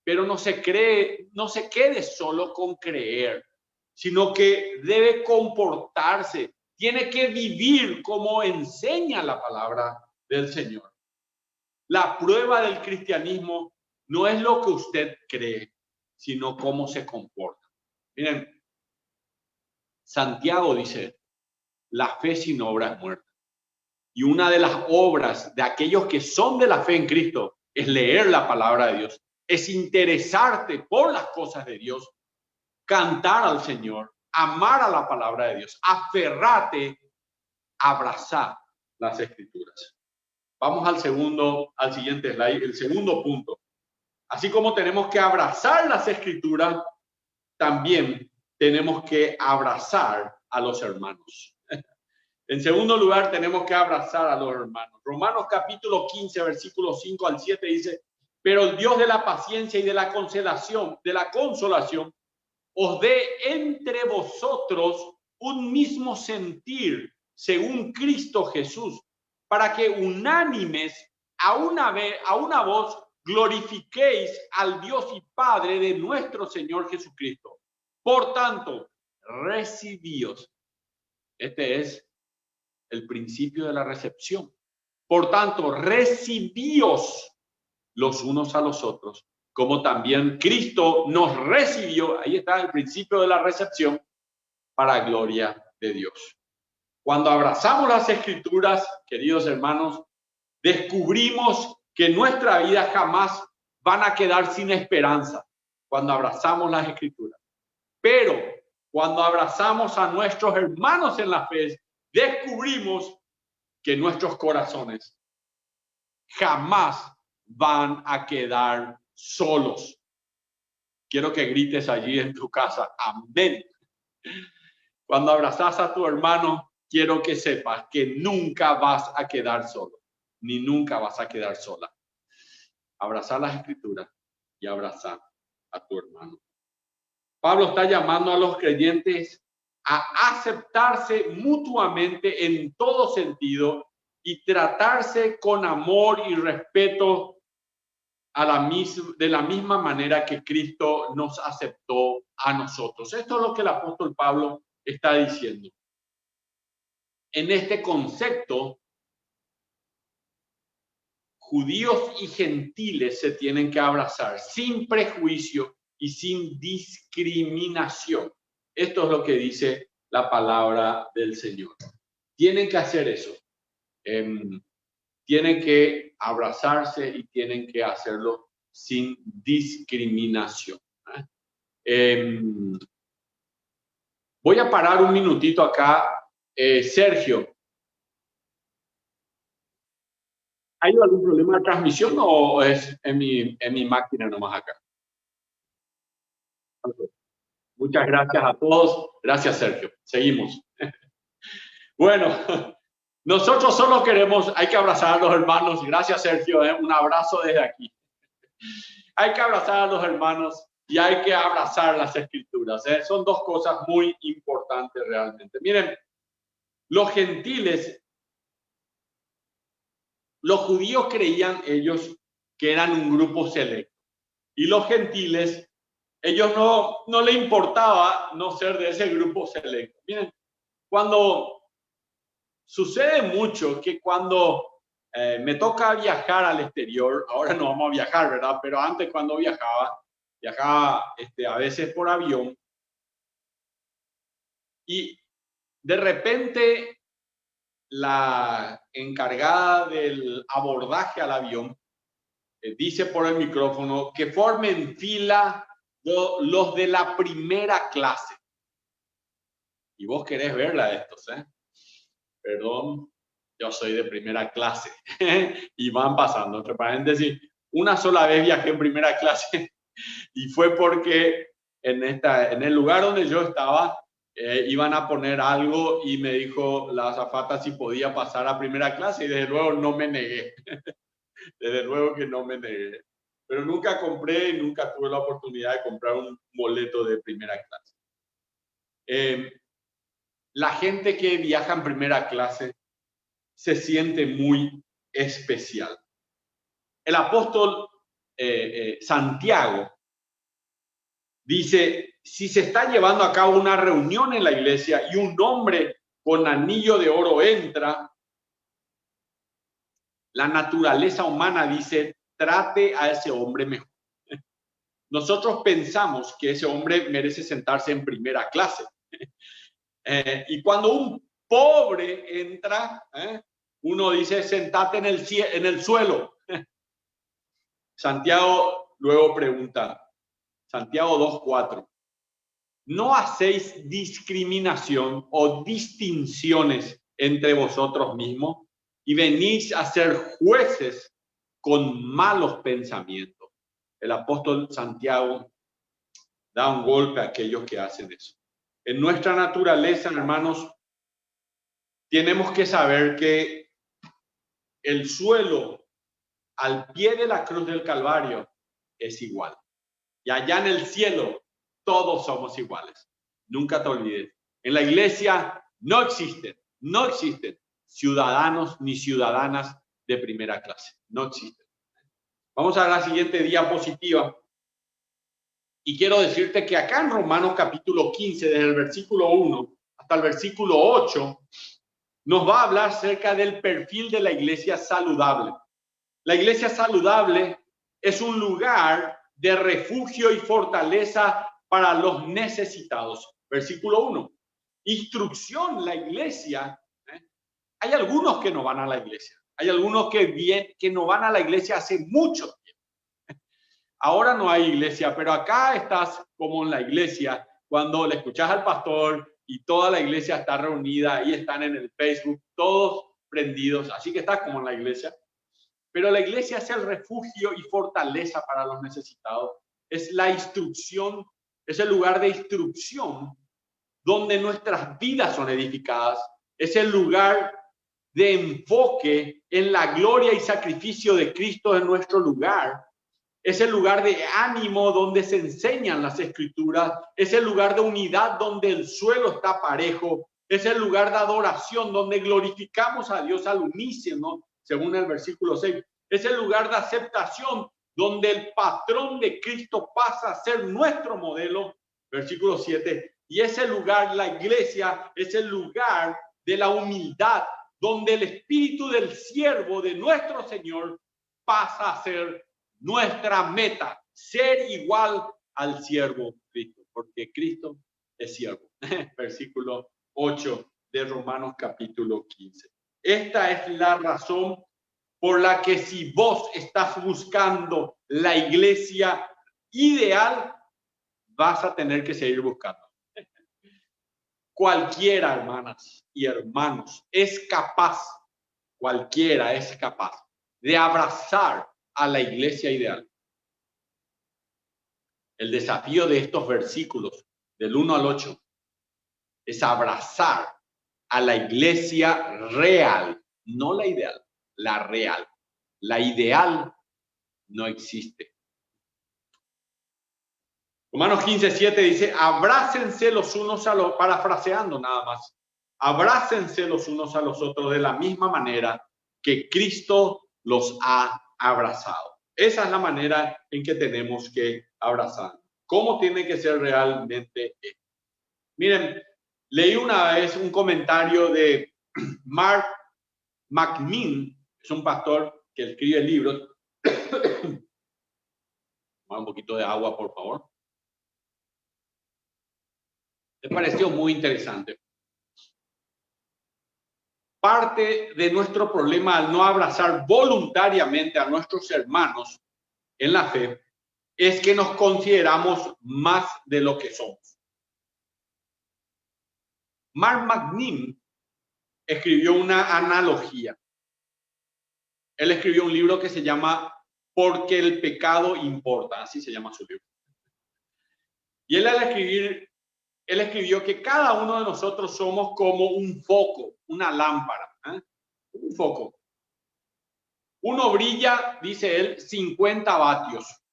Pero no se quede solo con creer, sino que debe comportarse, tiene que vivir como enseña la palabra del Señor. La prueba del cristianismo no es lo que usted cree, sino cómo se comporta. Miren, Santiago dice, la fe sin obra es muerta. Y una de las obras de aquellos que son de la fe en Cristo es leer la palabra de Dios, es interesarte por las cosas de Dios, cantar al Señor, amar a la palabra de Dios, aferrate, abrazar las escrituras. Vamos al siguiente slide, el segundo punto. Así como tenemos que abrazar las escrituras, también tenemos que abrazar a los hermanos. En segundo lugar, tenemos que abrazar a los hermanos. Romanos capítulo 15, versículos 5 al 7 dice, pero el Dios de la paciencia y de la consolación, os dé entre vosotros un mismo sentir, según Cristo Jesús, para que unánimes a una voz glorifiquéis al Dios y Padre de nuestro Señor Jesucristo. Por tanto, recibíos. Este es el principio de la recepción. Por tanto, recibíos los unos a los otros, como también Cristo nos recibió. Ahí está el principio de la recepción para gloria de Dios. Cuando abrazamos las escrituras, queridos hermanos, descubrimos que nuestra vida jamás van a quedar sin esperanza cuando abrazamos las escrituras. Pero cuando abrazamos a nuestros hermanos en la fe, descubrimos que nuestros corazones jamás van a quedar solos. Quiero que grites allí en tu casa, amén. Cuando abrazas a tu hermano, quiero que sepas que nunca vas a quedar solo, ni nunca vas a quedar sola. Abrazar las escrituras y abrazar a tu hermano. Pablo está llamando a los creyentes a aceptarse mutuamente en todo sentido y tratarse con amor y respeto de la misma manera que Cristo nos aceptó a nosotros. Esto es lo que el apóstol Pablo está diciendo. En este concepto, judíos y gentiles se tienen que abrazar sin prejuicio y sin discriminación. Esto es lo que dice la palabra del Señor. Tienen que hacer eso. Tienen que abrazarse y tienen que hacerlo sin discriminación. Voy a parar un minutito acá. Sergio, ¿hay algún problema de transmisión o es en mi máquina nomás acá? Okay. Muchas gracias a todos. Gracias, Sergio. Seguimos. Bueno, Nosotros solo queremos, hay que abrazar a los hermanos. Gracias, Sergio, un abrazo desde aquí. Hay que abrazar a los hermanos y hay que abrazar las escrituras. Son dos cosas muy importantes realmente. Miren, los gentiles, los judíos creían ellos que eran un grupo selecto. Y los gentiles, ellos no les importaba no ser de ese grupo selecto. Miren, cuando sucede mucho que cuando me toca viajar al exterior, ahora no vamos a viajar, ¿verdad? Pero antes cuando viajaba a veces por avión y de repente la encargada del abordaje al avión dice por el micrófono que formen fila los de la primera clase. Y vos querés verla de estos, ¿eh? Perdón, yo soy de primera clase. Y van pasando, entre paréntesis, una sola vez viajé en primera clase y fue porque en el lugar donde yo estaba iban a poner algo y me dijo la azafata si podía pasar a primera clase y desde luego no me negué. Desde luego que no me negué. Pero nunca compré y nunca tuve la oportunidad de comprar un boleto de primera clase. La gente que viaja en primera clase se siente muy especial. El apóstol Santiago dice, si se está llevando a cabo una reunión en la iglesia y un hombre con anillo de oro entra, la naturaleza humana dice, trate a ese hombre mejor. Nosotros pensamos que ese hombre merece sentarse en primera clase. Y cuando un pobre entra, uno dice, sentate en el suelo. Santiago luego pregunta, Santiago 2:4, ¿no hacéis discriminación o distinciones entre vosotros mismos y venís a ser jueces con malos pensamientos? El apóstol Santiago da un golpe a aquellos que hacen eso. En nuestra naturaleza, hermanos, tenemos que saber que el suelo al pie de la cruz del Calvario es igual. Y allá en el cielo todos somos iguales. Nunca te olvides. En la iglesia no existen ciudadanos ni ciudadanas de primera clase. No existen. Vamos a la siguiente diapositiva. Y quiero decirte que acá en Romanos capítulo 15, desde el versículo 1 hasta el versículo 8, nos va a hablar acerca del perfil de la iglesia saludable. La iglesia saludable es un lugar de refugio y fortaleza para los necesitados. Versículo 1. Instrucción, la iglesia. Hay algunos que no van a la iglesia. Hay algunos que no van a la iglesia hace mucho tiempo. Ahora no hay iglesia, pero acá estás como en la iglesia cuando le escuchas al pastor y toda la iglesia está reunida y están en el Facebook, todos prendidos. Así que estás como en la iglesia. Pero la iglesia es el refugio y fortaleza para los necesitados. Es la instrucción, es el lugar de instrucción donde nuestras vidas son edificadas. Es el lugar de enfoque en la gloria y sacrificio de Cristo en nuestro lugar. Es el lugar de ánimo donde se enseñan las escrituras. Es el lugar de unidad donde el suelo está parejo. Es el lugar de adoración donde glorificamos a Dios al unísono, según el versículo 6. Es el lugar de aceptación donde el patrón de Cristo pasa a ser nuestro modelo, versículo 7. Y ese lugar, la iglesia, es el lugar de la humildad, donde el espíritu del siervo de nuestro Señor pasa a ser nuestra meta, ser igual al siervo Cristo, porque Cristo es siervo. Versículo 8 de Romanos capítulo 15. Esta es la razón por la que si vos estás buscando la iglesia ideal, vas a tener que seguir buscando. Cualquiera, hermanas y hermanos, es capaz, cualquiera es capaz de abrazar a la iglesia ideal. El desafío de estos versículos, del 1 al 8, es abrazar a la iglesia real, no la ideal, la real. La ideal no existe. Romanos 15:7 dice, abrácense los unos a los, parafraseando nada más, abrácense los unos a los otros de la misma manera que Cristo los ha abrazado. Esa es la manera en que tenemos que abrazar. ¿Cómo tiene que ser realmente esto? Miren, leí una vez un comentario de Mark McMinn, es un pastor que escribe libros. Toma un poquito de agua, por favor. Me pareció muy interesante. Parte de nuestro problema al no abrazar voluntariamente a nuestros hermanos en la fe es que nos consideramos más de lo que somos. Mark McMinn escribió una analogía. Él escribió un libro que se llama Porque el pecado importa, así se llama su libro. Y él al escribir, él escribió que cada uno de nosotros somos como un foco, una lámpara, un foco. Uno brilla, dice él, 50 vatios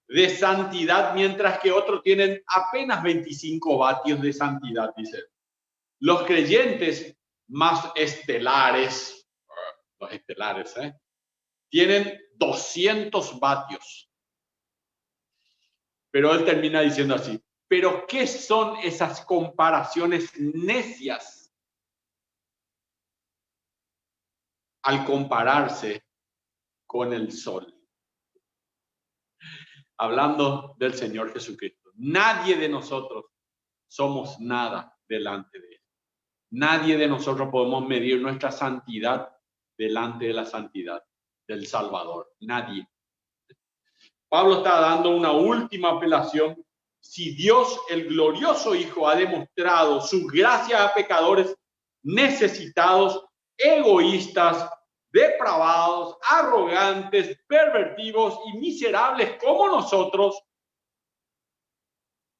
de santidad, mientras que otros tienen apenas 25 vatios de santidad, dice él. Los creyentes más estelares, los estelares, tienen 200 vatios. Pero él termina diciendo así, ¿pero qué son esas comparaciones necias al compararse con el sol? Hablando del Señor Jesucristo. Nadie de nosotros somos nada delante de él. Nadie de nosotros podemos medir nuestra santidad delante de la santidad del Salvador. Nadie. Pablo está dando una última apelación. Si Dios, el glorioso Hijo, ha demostrado su gracia a pecadores necesitados, egoístas, depravados, arrogantes, pervertidos y miserables como nosotros,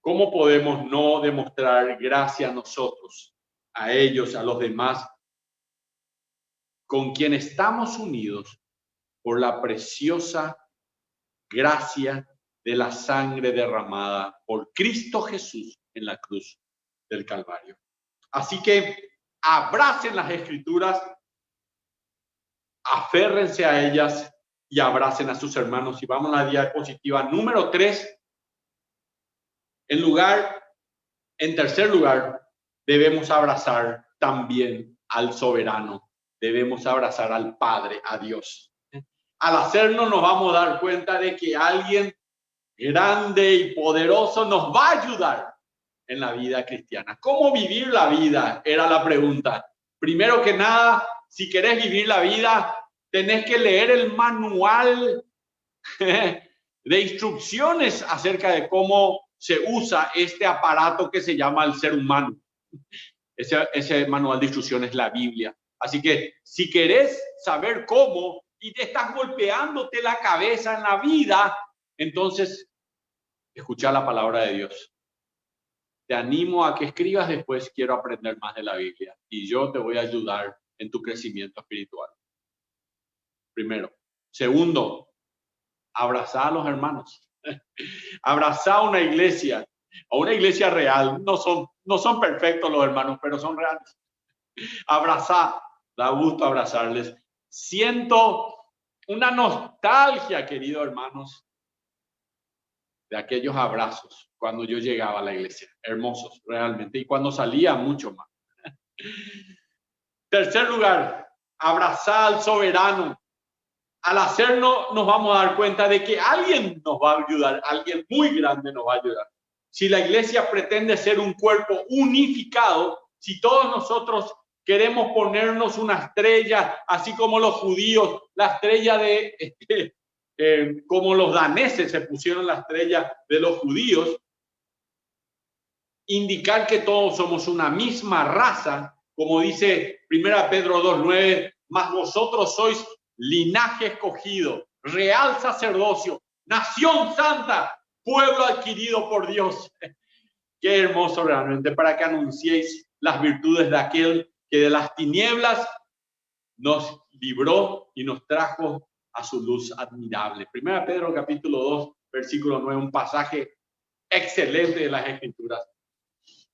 ¿cómo podemos no demostrar gracia a nosotros, a ellos, a los demás, con quien estamos unidos por la preciosa gracia de la sangre derramada por Cristo Jesús en la cruz del Calvario? Así que abracen las Escrituras, aférrense a ellas y abracen a sus hermanos. Y vamos a la diapositiva número 3. En tercer lugar, debemos abrazar también al soberano. Debemos abrazar al Padre, a Dios. Al hacerlo nos vamos a dar cuenta de que alguien grande y poderoso nos va a ayudar en la vida cristiana. ¿Cómo vivir la vida? Era la pregunta. Primero que nada, si querés vivir la vida, tenés que leer el manual de instrucciones acerca de cómo se usa este aparato que se llama el ser humano. Ese manual de instrucciones es la Biblia. Así que si querés saber cómo y te estás golpeándote la cabeza en la vida, entonces escucha la palabra de Dios. Te animo a que escribas después, quiero aprender más de la Biblia y yo te voy a ayudar en tu crecimiento espiritual. Primero. Segundo, abrazar a los hermanos. Abrazar a una iglesia real. No son perfectos los hermanos, pero son reales. Abrazar, da gusto abrazarles. Siento una nostalgia, queridos hermanos, de aquellos abrazos cuando yo llegaba a la iglesia. Hermosos, realmente. Y cuando salía, mucho más. Tercer lugar, abrazar al soberano. Al hacerlo, nos vamos a dar cuenta de que alguien nos va a ayudar, alguien muy grande nos va a ayudar. Si la iglesia pretende ser un cuerpo unificado, si todos nosotros queremos ponernos una estrella, así como los judíos, la estrella como los daneses se pusieron la estrella de los judíos, indicar que todos somos una misma raza, como dice 1 Pedro 2:9, mas vosotros sois linaje escogido, real sacerdocio, nación santa, pueblo adquirido por Dios. Qué hermoso realmente, para que anunciéis las virtudes de aquel que de las tinieblas nos libró y nos trajo a su luz admirable. Primera Pedro capítulo 2, versículo 9, un pasaje excelente de las Escrituras.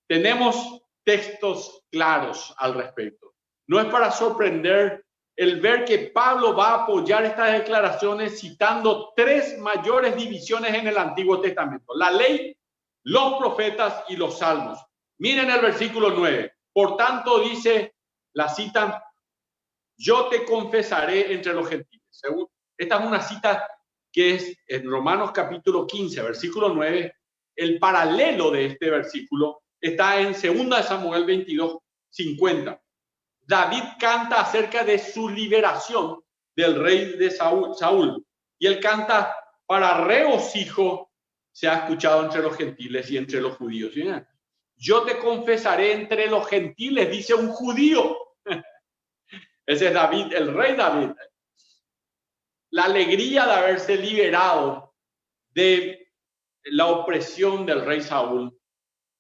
Tenemos textos claros al respecto. No es para sorprender el ver que Pablo va a apoyar estas declaraciones citando tres mayores divisiones en el Antiguo Testamento: la ley, los profetas y los salmos. Miren el versículo 9. Por tanto, dice la cita: yo te confesaré entre los gentiles. Esta es una cita que es en Romanos capítulo 15, versículo 9. El paralelo de este versículo está en 2 Samuel 22, 50. David canta acerca de su liberación del rey de Saúl. Y él canta: para regocijo se ha escuchado entre los gentiles y entre los judíos. ¿Sí? Yo te confesaré entre los gentiles, dice un judío. Ese es David, el rey David. La alegría de haberse liberado de la opresión del rey Saúl,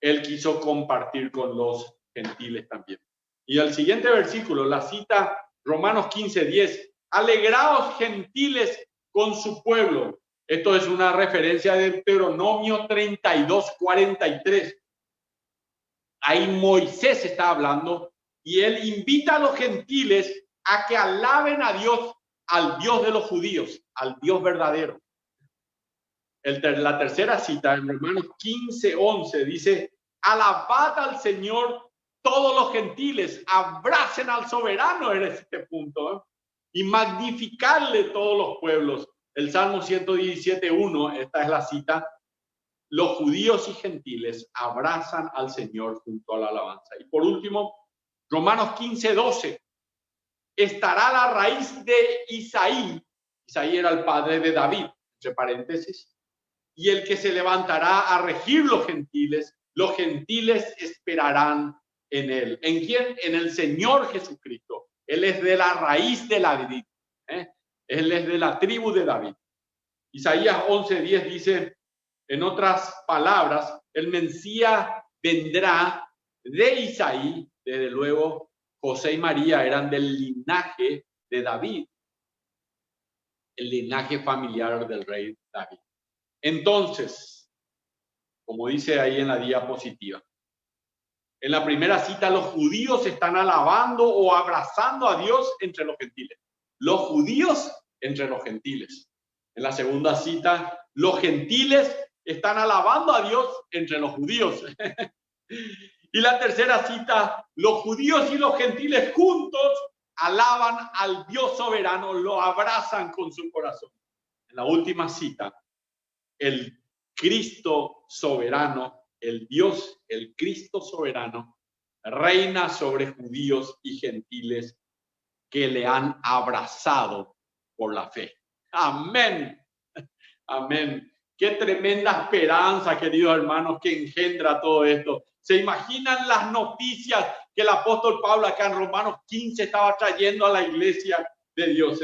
él quiso compartir con los gentiles también. Y el siguiente versículo, la cita Romanos 15, 10. Alegraos gentiles con su pueblo. Esto es una referencia de Deuteronomio 32, 43. Ahí Moisés está hablando y él invita a los gentiles a que alaben a Dios, al Dios de los judíos, al Dios verdadero. La tercera cita en Romanos 15, 11 dice: alabad al Señor todos los gentiles, abracen al soberano en este punto, y magnificarle todos los pueblos. El Salmo 117, 1, esta es la cita: los judíos y gentiles abrazan al Señor junto a la alabanza. Y por último, Romanos 15, 12. Estará la raíz de Isaí. Isaí era el padre de David, entre paréntesis. Y el que se levantará a regir los gentiles esperarán en él. ¿En quién? En el Señor Jesucristo. Él es de la raíz de David. Él es de la tribu de David. Isaías 11:10 dice, en otras palabras, el Mesías vendrá de Isaí. Desde luego, José y María eran del linaje de David, el linaje familiar del rey David. Entonces, como dice ahí en la diapositiva, en la primera cita los judíos están alabando o abrazando a Dios entre los gentiles. Los judíos entre los gentiles. En la segunda cita, los gentiles están alabando a Dios entre los judíos. Y la tercera cita, los judíos y los gentiles juntos alaban al Dios soberano, lo abrazan con su corazón. En la última cita, el Cristo soberano, el Dios, el Cristo soberano, reina sobre judíos y gentiles que le han abrazado por la fe. Amén. Amén. Qué tremenda esperanza, queridos hermanos, que engendra todo esto. ¿Se imaginan las noticias que el apóstol Pablo acá en Romanos 15 estaba trayendo a la iglesia de Dios?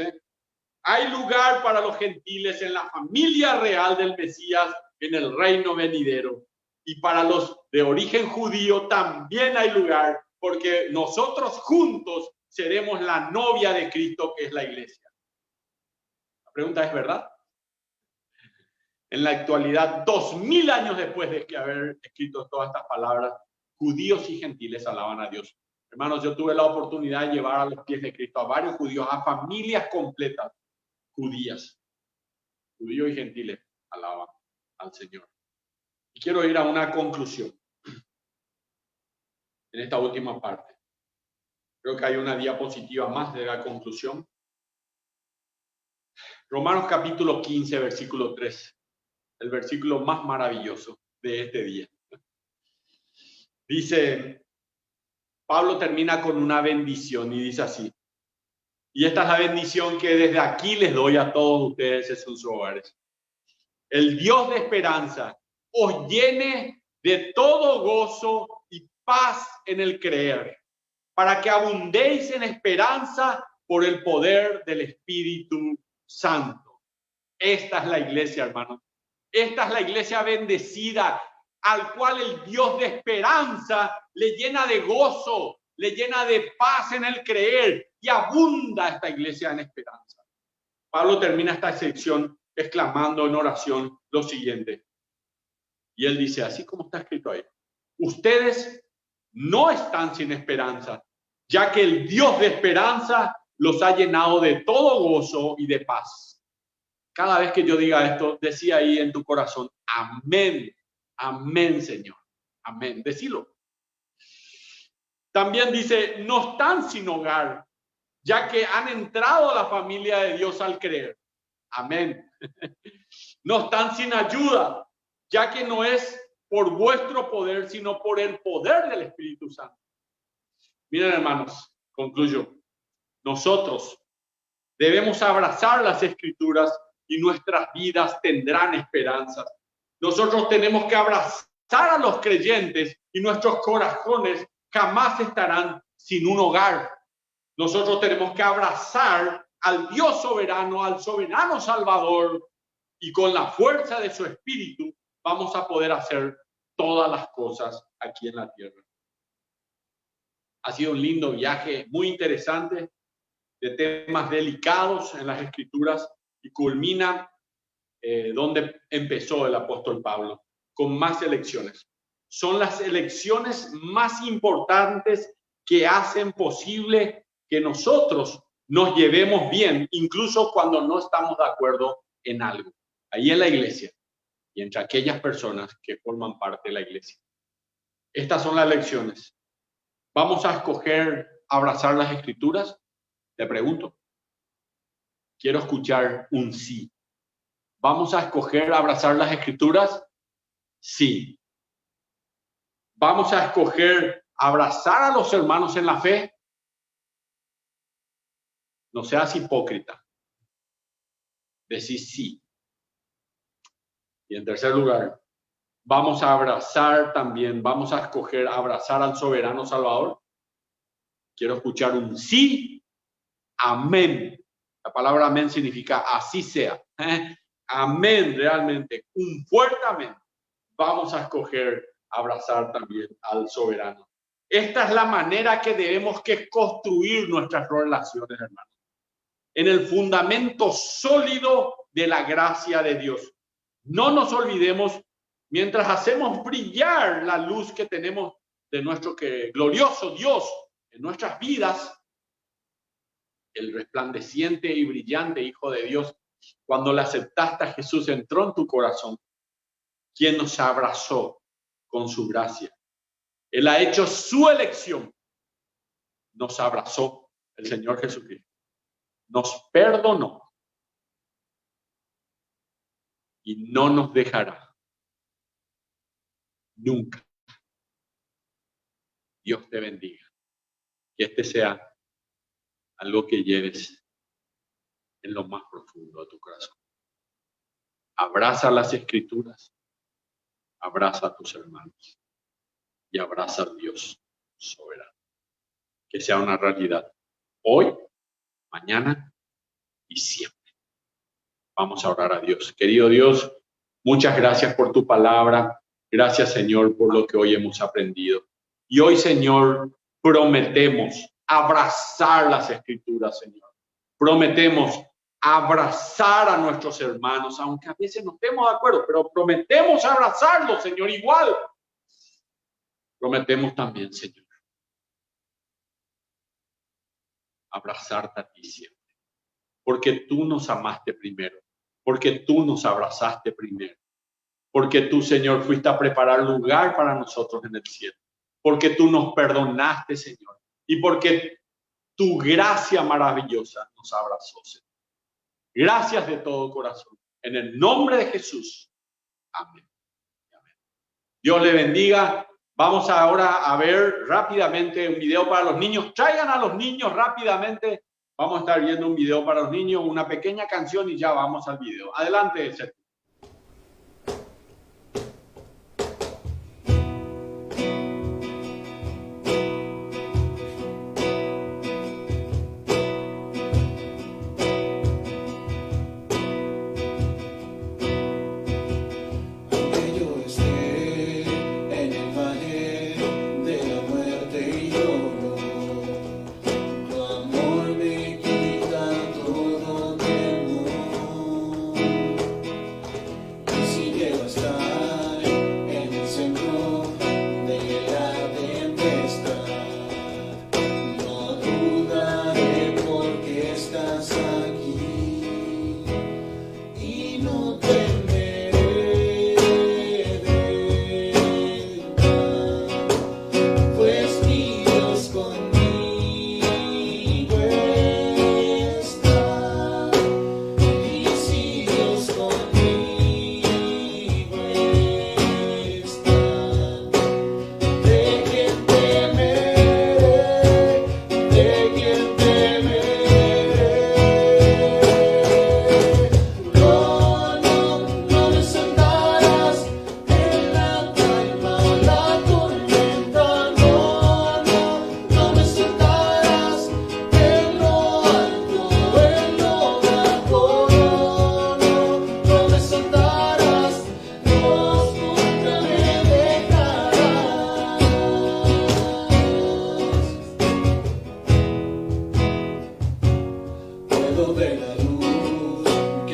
Hay lugar para los gentiles en la familia real del Mesías, en el reino venidero. Y para los de origen judío también hay lugar, porque nosotros juntos seremos la novia de Cristo, que es la iglesia. La pregunta es, ¿verdad? En la actualidad, 2000 años después de que haber escrito todas estas palabras, judíos y gentiles alaban a Dios. Hermanos, yo tuve la oportunidad de llevar a los pies de Cristo a varios judíos, a familias completas judías. Judíos y gentiles alaban al Señor. Y quiero ir a una conclusión en esta última parte. Creo que hay una diapositiva más de la conclusión. Romanos capítulo 15, versículo 3. El versículo más maravilloso de este día. Dice, Pablo termina con una bendición y dice así: y esta es la bendición que desde aquí les doy a todos ustedes en sus hogares. El Dios de esperanza os llene de todo gozo y paz en el creer, para que abundéis en esperanza por el poder del Espíritu Santo. Esta es la iglesia, hermanos. Esta es la iglesia bendecida al cual el Dios de esperanza le llena de gozo, le llena de paz en el creer y abunda esta iglesia en esperanza. Pablo termina esta sección exclamando en oración lo siguiente. Y él dice, así como está escrito ahí, ustedes no están sin esperanza, ya que el Dios de esperanza los ha llenado de todo gozo y de paz. Cada vez que yo diga esto, decía ahí en tu corazón, amén, amén, Señor, amén, decilo. También dice, no están sin hogar, ya que han entrado a la familia de Dios al creer. Amén. No están sin ayuda, ya que no es por vuestro poder, sino por el poder del Espíritu Santo. Miren, hermanos, concluyo. Nosotros debemos abrazar las Escrituras y nuestras vidas tendrán esperanzas. Nosotros tenemos que abrazar a los creyentes y nuestros corazones jamás estarán sin un hogar. Nosotros tenemos que abrazar al Dios soberano, al soberano Salvador, y con la fuerza de su Espíritu vamos a poder hacer todas las cosas aquí en la tierra. Ha sido un lindo viaje, muy interesante, de temas delicados en las Escrituras, y culmina donde empezó el apóstol Pablo, con más elecciones. Son las elecciones más importantes que hacen posible que nosotros nos llevemos bien, incluso cuando no estamos de acuerdo en algo. Ahí en la iglesia y entre aquellas personas que forman parte de la iglesia. Estas son las elecciones. ¿Vamos a escoger abrazar las Escrituras? Te pregunto. Quiero escuchar un sí. ¿Vamos a escoger abrazar las Escrituras? Sí. ¿Vamos a escoger abrazar a los hermanos en la fe? No seas hipócrita. Decís sí. Y en tercer lugar, ¿vamos a abrazar también, vamos a escoger abrazar al soberano Salvador? Quiero escuchar un sí, amén. La palabra amén significa así sea. Amén, realmente, un fuerte amén. Vamos a escoger abrazar también al soberano. Esta es la manera que debemos que construir nuestras relaciones, hermanos. En el fundamento sólido de la gracia de Dios. No nos olvidemos, mientras hacemos brillar la luz que tenemos de nuestro glorioso Dios en nuestras vidas, el resplandeciente y brillante Hijo de Dios, cuando le aceptaste a Jesús, entró en tu corazón, quien nos abrazó con su gracia. Él ha hecho su elección. Nos abrazó el Señor Jesucristo. Nos perdonó. Y no nos dejará. Nunca. Dios te bendiga. Que este sea algo que lleves en lo más profundo de tu corazón. Abraza las Escrituras. Abraza a tus hermanos. Y abraza a Dios soberano. Que sea una realidad. Hoy, mañana y siempre. Vamos a orar a Dios. Querido Dios, muchas gracias por tu palabra. Gracias, Señor, por lo que hoy hemos aprendido. Y hoy, Señor, prometemos abrazar las Escrituras, Señor. Prometemos abrazar a nuestros hermanos, aunque a veces no estemos de acuerdo, pero prometemos abrazarlos, Señor, igual. Prometemos también, Señor, abrazarte a ti siempre. Porque tú nos amaste primero, porque tú nos abrazaste primero, porque tú, Señor, fuiste a preparar lugar para nosotros en el cielo, porque tú nos perdonaste, Señor, y porque tu gracia maravillosa nos abrazó, Señor. Gracias de todo corazón, en el nombre de Jesús. Amén. Amén. Dios le bendiga. Vamos ahora a ver rápidamente un video para los niños. Traigan a los niños rápidamente. Vamos a estar viendo un video para los niños, una pequeña canción y ya vamos al video. Adelante, Sergio. Aunque yo esté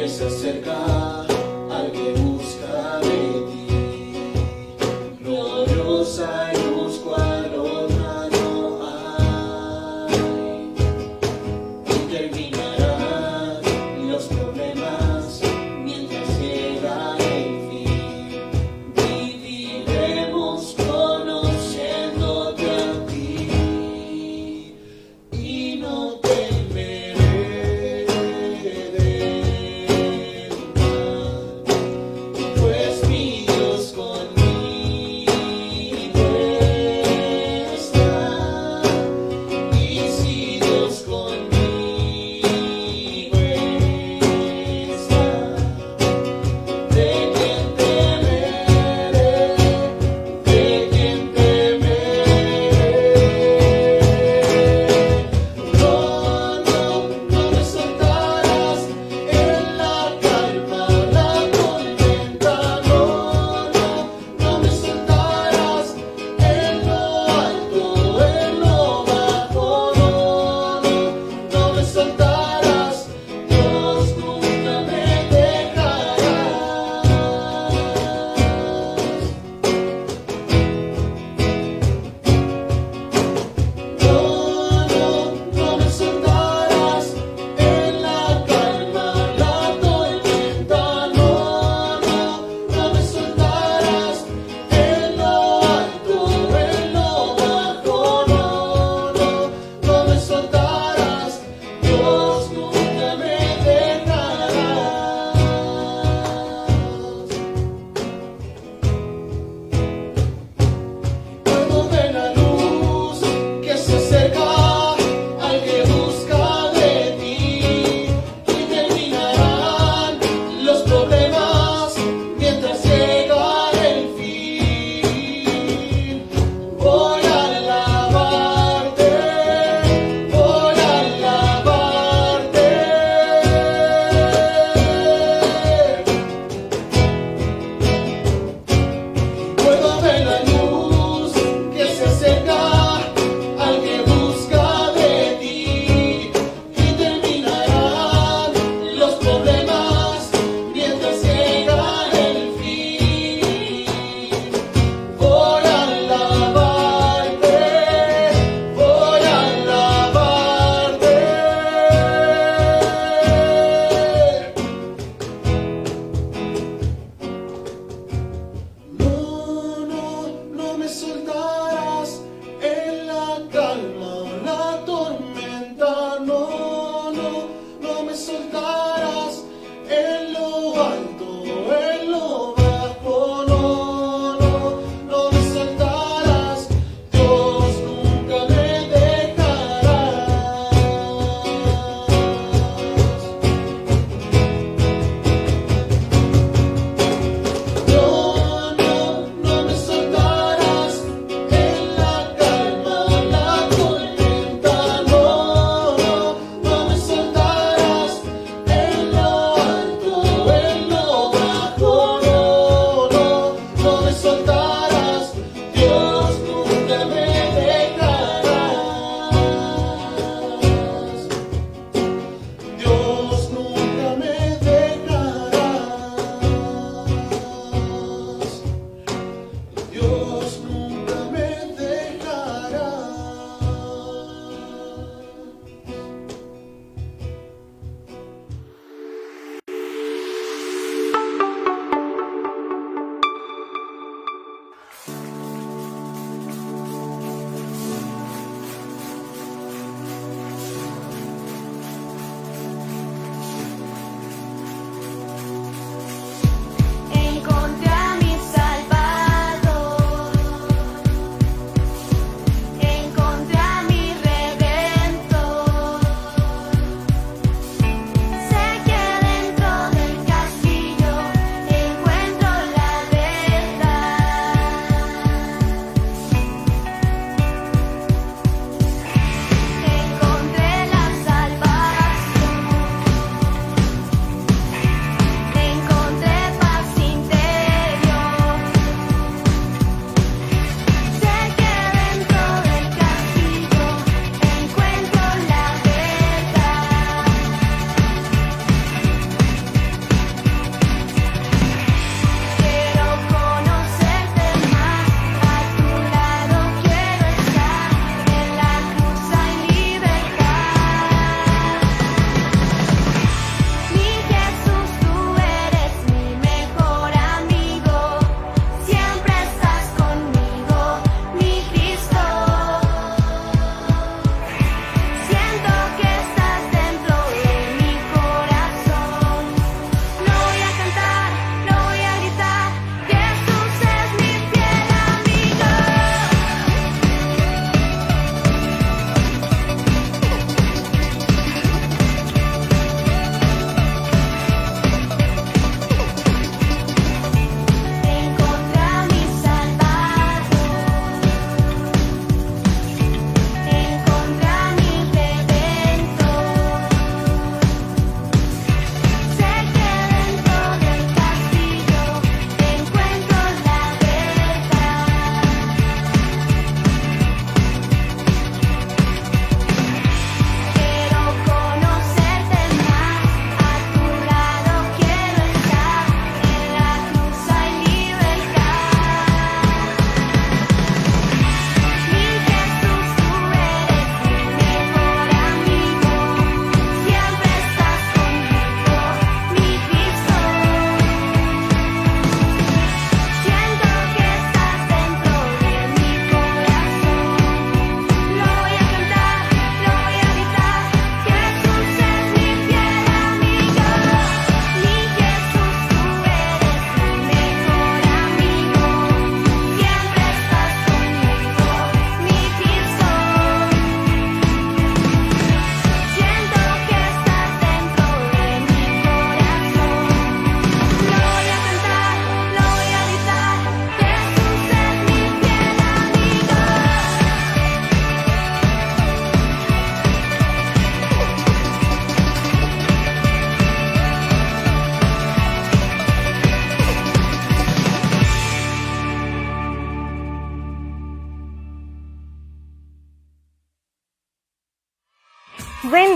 se acerca al que busca de ti. Gloriosa y luz cual otra no hay. Y terminarán los problemas mientras llega el fin. Viviremos conociéndote a ti y no temeré del mal.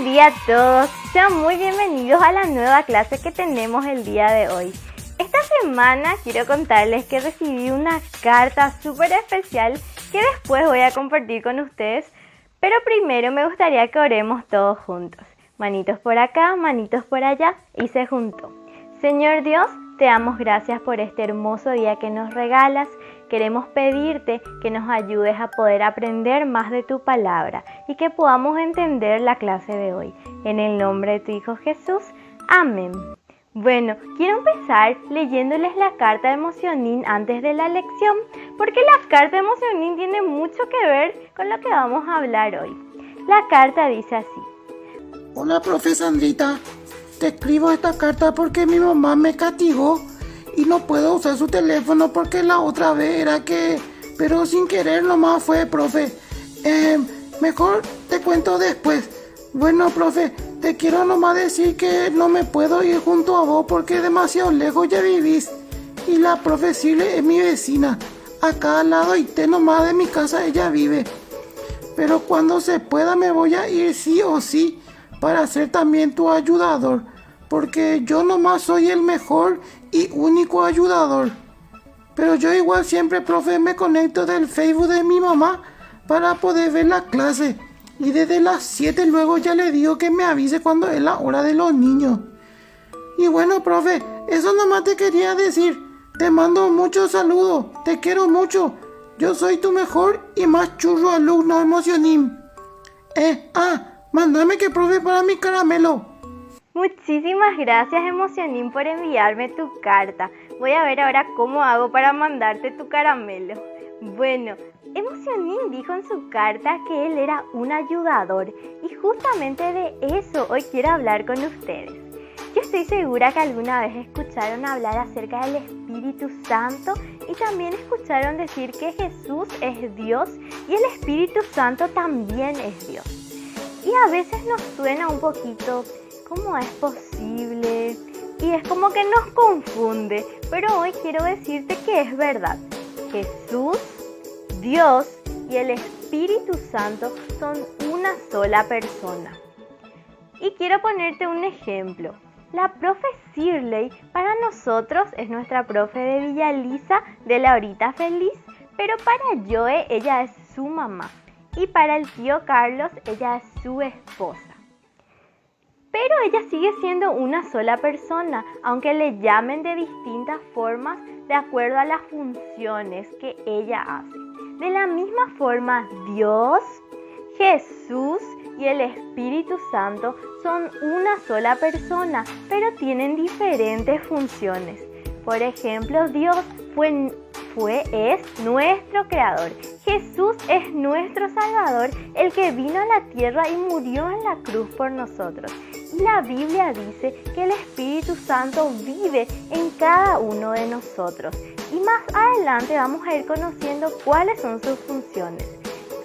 Buen día a todos, sean muy bienvenidos a la nueva clase que tenemos el día de hoy. Esta semana quiero contarles que recibí una carta súper especial que después voy a compartir con ustedes, pero primero me gustaría que oremos todos juntos. Manitos por acá, manitos por allá y se juntó. Señor Dios, te damos gracias por este hermoso día que nos regalas. Queremos pedirte que nos ayudes a poder aprender más de tu palabra y que podamos entender la clase de hoy. En el nombre de tu Hijo Jesús. Amén. Bueno, quiero empezar leyéndoles la carta de Emocionín antes de la lección, porque la carta de Emocionín tiene mucho que ver con lo que vamos a hablar hoy. La carta dice así. Hola, profe Sandrita. Te escribo esta carta porque mi mamá me castigó y no puedo usar su teléfono porque la otra vez era que... Pero sin querer nomás fue, profe. Mejor te cuento después. Bueno, profe, te quiero nomás decir que no me puedo ir junto a vos porque demasiado lejos ya vivís. Y la profe Sirle es mi vecina. Acá al lado y te nomás de mi casa ella vive. Pero cuando se pueda me voy a ir sí o sí para ser también tu ayudador. Porque yo nomás soy el mejor y único ayudador. Pero yo igual siempre, profe, me conecto del Facebook de mi mamá para poder ver la clase. Y desde las 7 luego ya le digo que me avise cuando es la hora de los niños. Y bueno, profe, eso nomás te quería decir. Te mando muchos saludos, te quiero mucho. Yo soy tu mejor y más churro alumno Emocionín. Mándame que profe para mi caramelo. Muchísimas gracias, Emocionín, por enviarme tu carta. Voy a ver ahora cómo hago para mandarte tu caramelo. Bueno, Emocionín dijo en su carta que él era un ayudador y justamente de eso hoy quiero hablar con ustedes. Yo estoy segura que alguna vez escucharon hablar acerca del Espíritu Santo y también escucharon decir que Jesús es Dios y el Espíritu Santo también es Dios. Y a veces nos suena un poquito... ¿Cómo es posible? Y es como que nos confunde, pero hoy quiero decirte que es verdad. Jesús, Dios y el Espíritu Santo son una sola persona. Y quiero ponerte un ejemplo. La profe Sirley para nosotros es nuestra profe de Villa de La Horita Feliz, pero para Joe ella es su mamá y para el tío Carlos ella es su esposa. Pero ella sigue siendo una sola persona, aunque le llamen de distintas formas de acuerdo a las funciones que ella hace. De la misma forma, Dios, Jesús y el Espíritu Santo son una sola persona, pero tienen diferentes funciones. Por ejemplo, Dios es nuestro creador. Jesús es nuestro Salvador, el que vino a la tierra y murió en la cruz por nosotros. Y la Biblia dice que el Espíritu Santo vive en cada uno de nosotros. Y más adelante vamos a ir conociendo cuáles son sus funciones.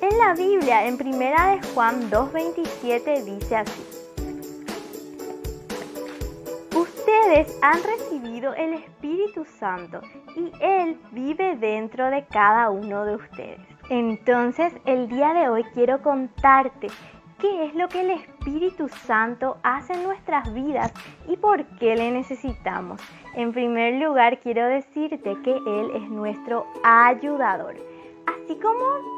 En la Biblia, en 1 de Juan 2:27 dice así. Ustedes han recibido el Espíritu Santo y Él vive dentro de cada uno de ustedes. Entonces, el día de hoy quiero contarte qué es lo que el Espíritu Santo hace en nuestras vidas y por qué le necesitamos. En primer lugar, quiero decirte que Él es nuestro ayudador. Así como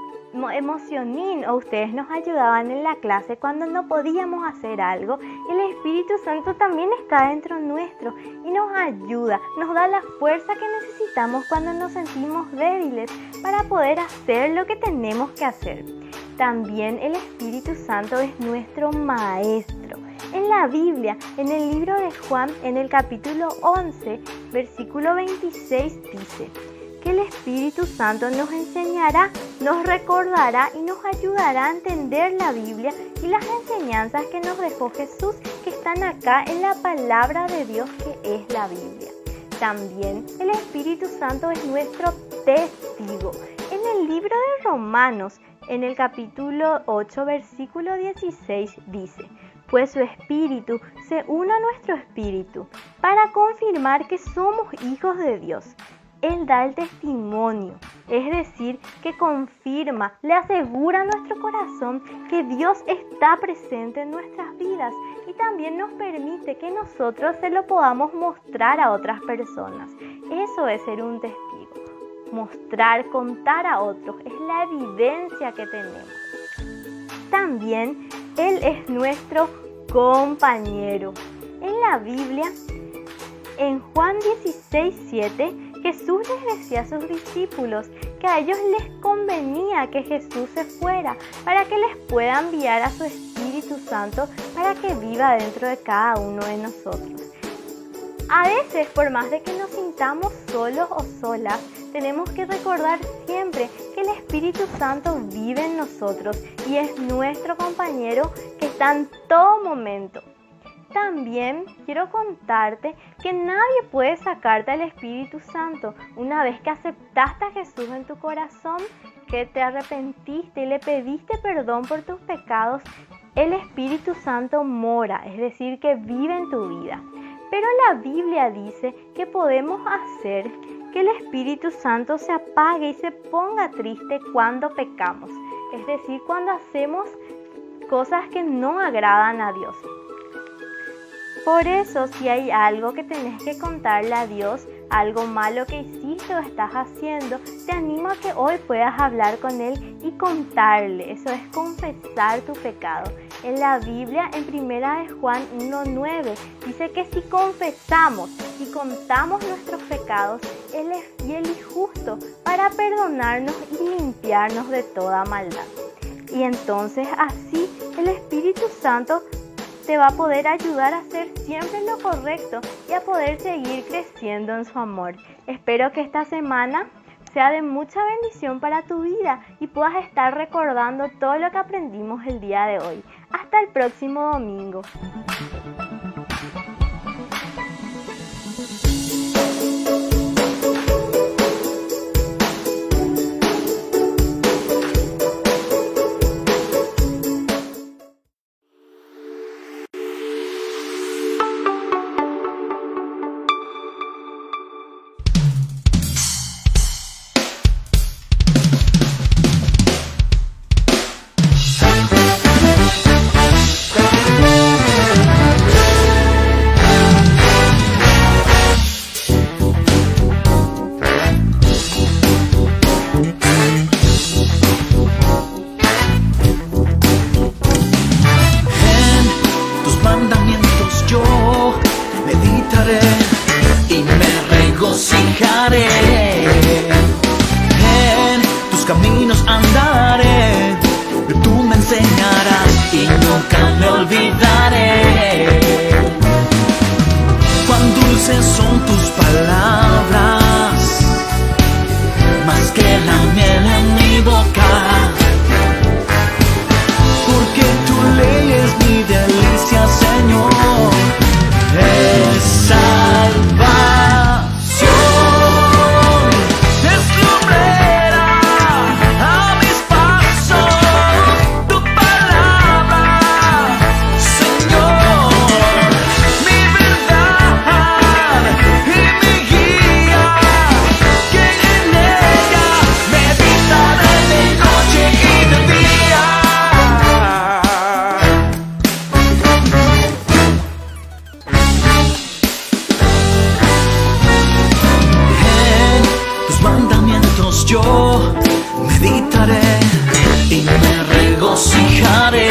Emocionín o ustedes nos ayudaban en la clase cuando no podíamos hacer algo, el Espíritu Santo también está dentro nuestro y nos ayuda, nos da la fuerza que necesitamos cuando nos sentimos débiles para poder hacer lo que tenemos que hacer. También el Espíritu Santo es nuestro maestro. En la Biblia, en el libro de Juan, en el capítulo 11, versículo 26 dice que el Espíritu Santo nos enseñará, nos recordará y nos ayudará a entender la Biblia y las enseñanzas que nos dejó Jesús, que están acá en la palabra de Dios que es la Biblia. También el Espíritu Santo es nuestro testigo. En el libro de Romanos, en el capítulo 8, versículo 16 dice: pues su espíritu se une a nuestro espíritu para confirmar que somos hijos de Dios. Él da el testimonio es decir, que confirma, le asegura a nuestro corazón que Dios está presente en nuestras vidas y también nos permite que nosotros se lo podamos mostrar a otras personas. Eso es ser un testigo. Mostrar, contar a otros, es la evidencia que tenemos. También Él es nuestro compañero. En la Biblia, en Juan 16:7, Jesús les decía a sus discípulos que a ellos les convenía que Jesús se fuera para que les pueda enviar a su Espíritu Santo para que viva dentro de cada uno de nosotros. A veces, por más de que nos sintamos solos o solas, tenemos que recordar siempre que el Espíritu Santo vive en nosotros y es nuestro compañero que está en todo momento. También quiero contarte que nadie puede sacarte al Espíritu Santo. Una vez que aceptaste a Jesús en tu corazón, que te arrepentiste y le pediste perdón por tus pecados, el Espíritu Santo mora, es decir, que vive en tu vida. Pero la Biblia dice que podemos hacer que el Espíritu Santo se apague y se ponga triste cuando pecamos, es decir, cuando hacemos cosas que no agradan a Dios. Por eso, si hay algo que tenés que contarle a Dios, algo malo que hiciste o estás haciendo, te animo a que hoy puedas hablar con Él y contarle. Eso es confesar tu pecado. En la Biblia, en 1 de Juan 1:9, dice que si confesamos y contamos nuestros pecados, Él es fiel y justo para perdonarnos y limpiarnos de toda maldad. Y entonces así el Espíritu Santo te va a poder ayudar a hacer siempre lo correcto y a poder seguir creciendo en su amor. Espero que esta semana sea de mucha bendición para tu vida y puedas estar recordando todo lo que aprendimos el día de hoy. Hasta el próximo domingo. Y me regocijaré, en tus caminos andaré, tú me enseñarás y nunca me olvidaré. Cuán dulces son tus palabras, más que la miel en mi boca, porque tu ley es mi delicia, Señor. Es salvación, es lumbrera a mis pasos, tu palabra, Señor, mi verdad y mi guía, que en ella meditaré de noche y de día. Yo meditaré y me regocijaré.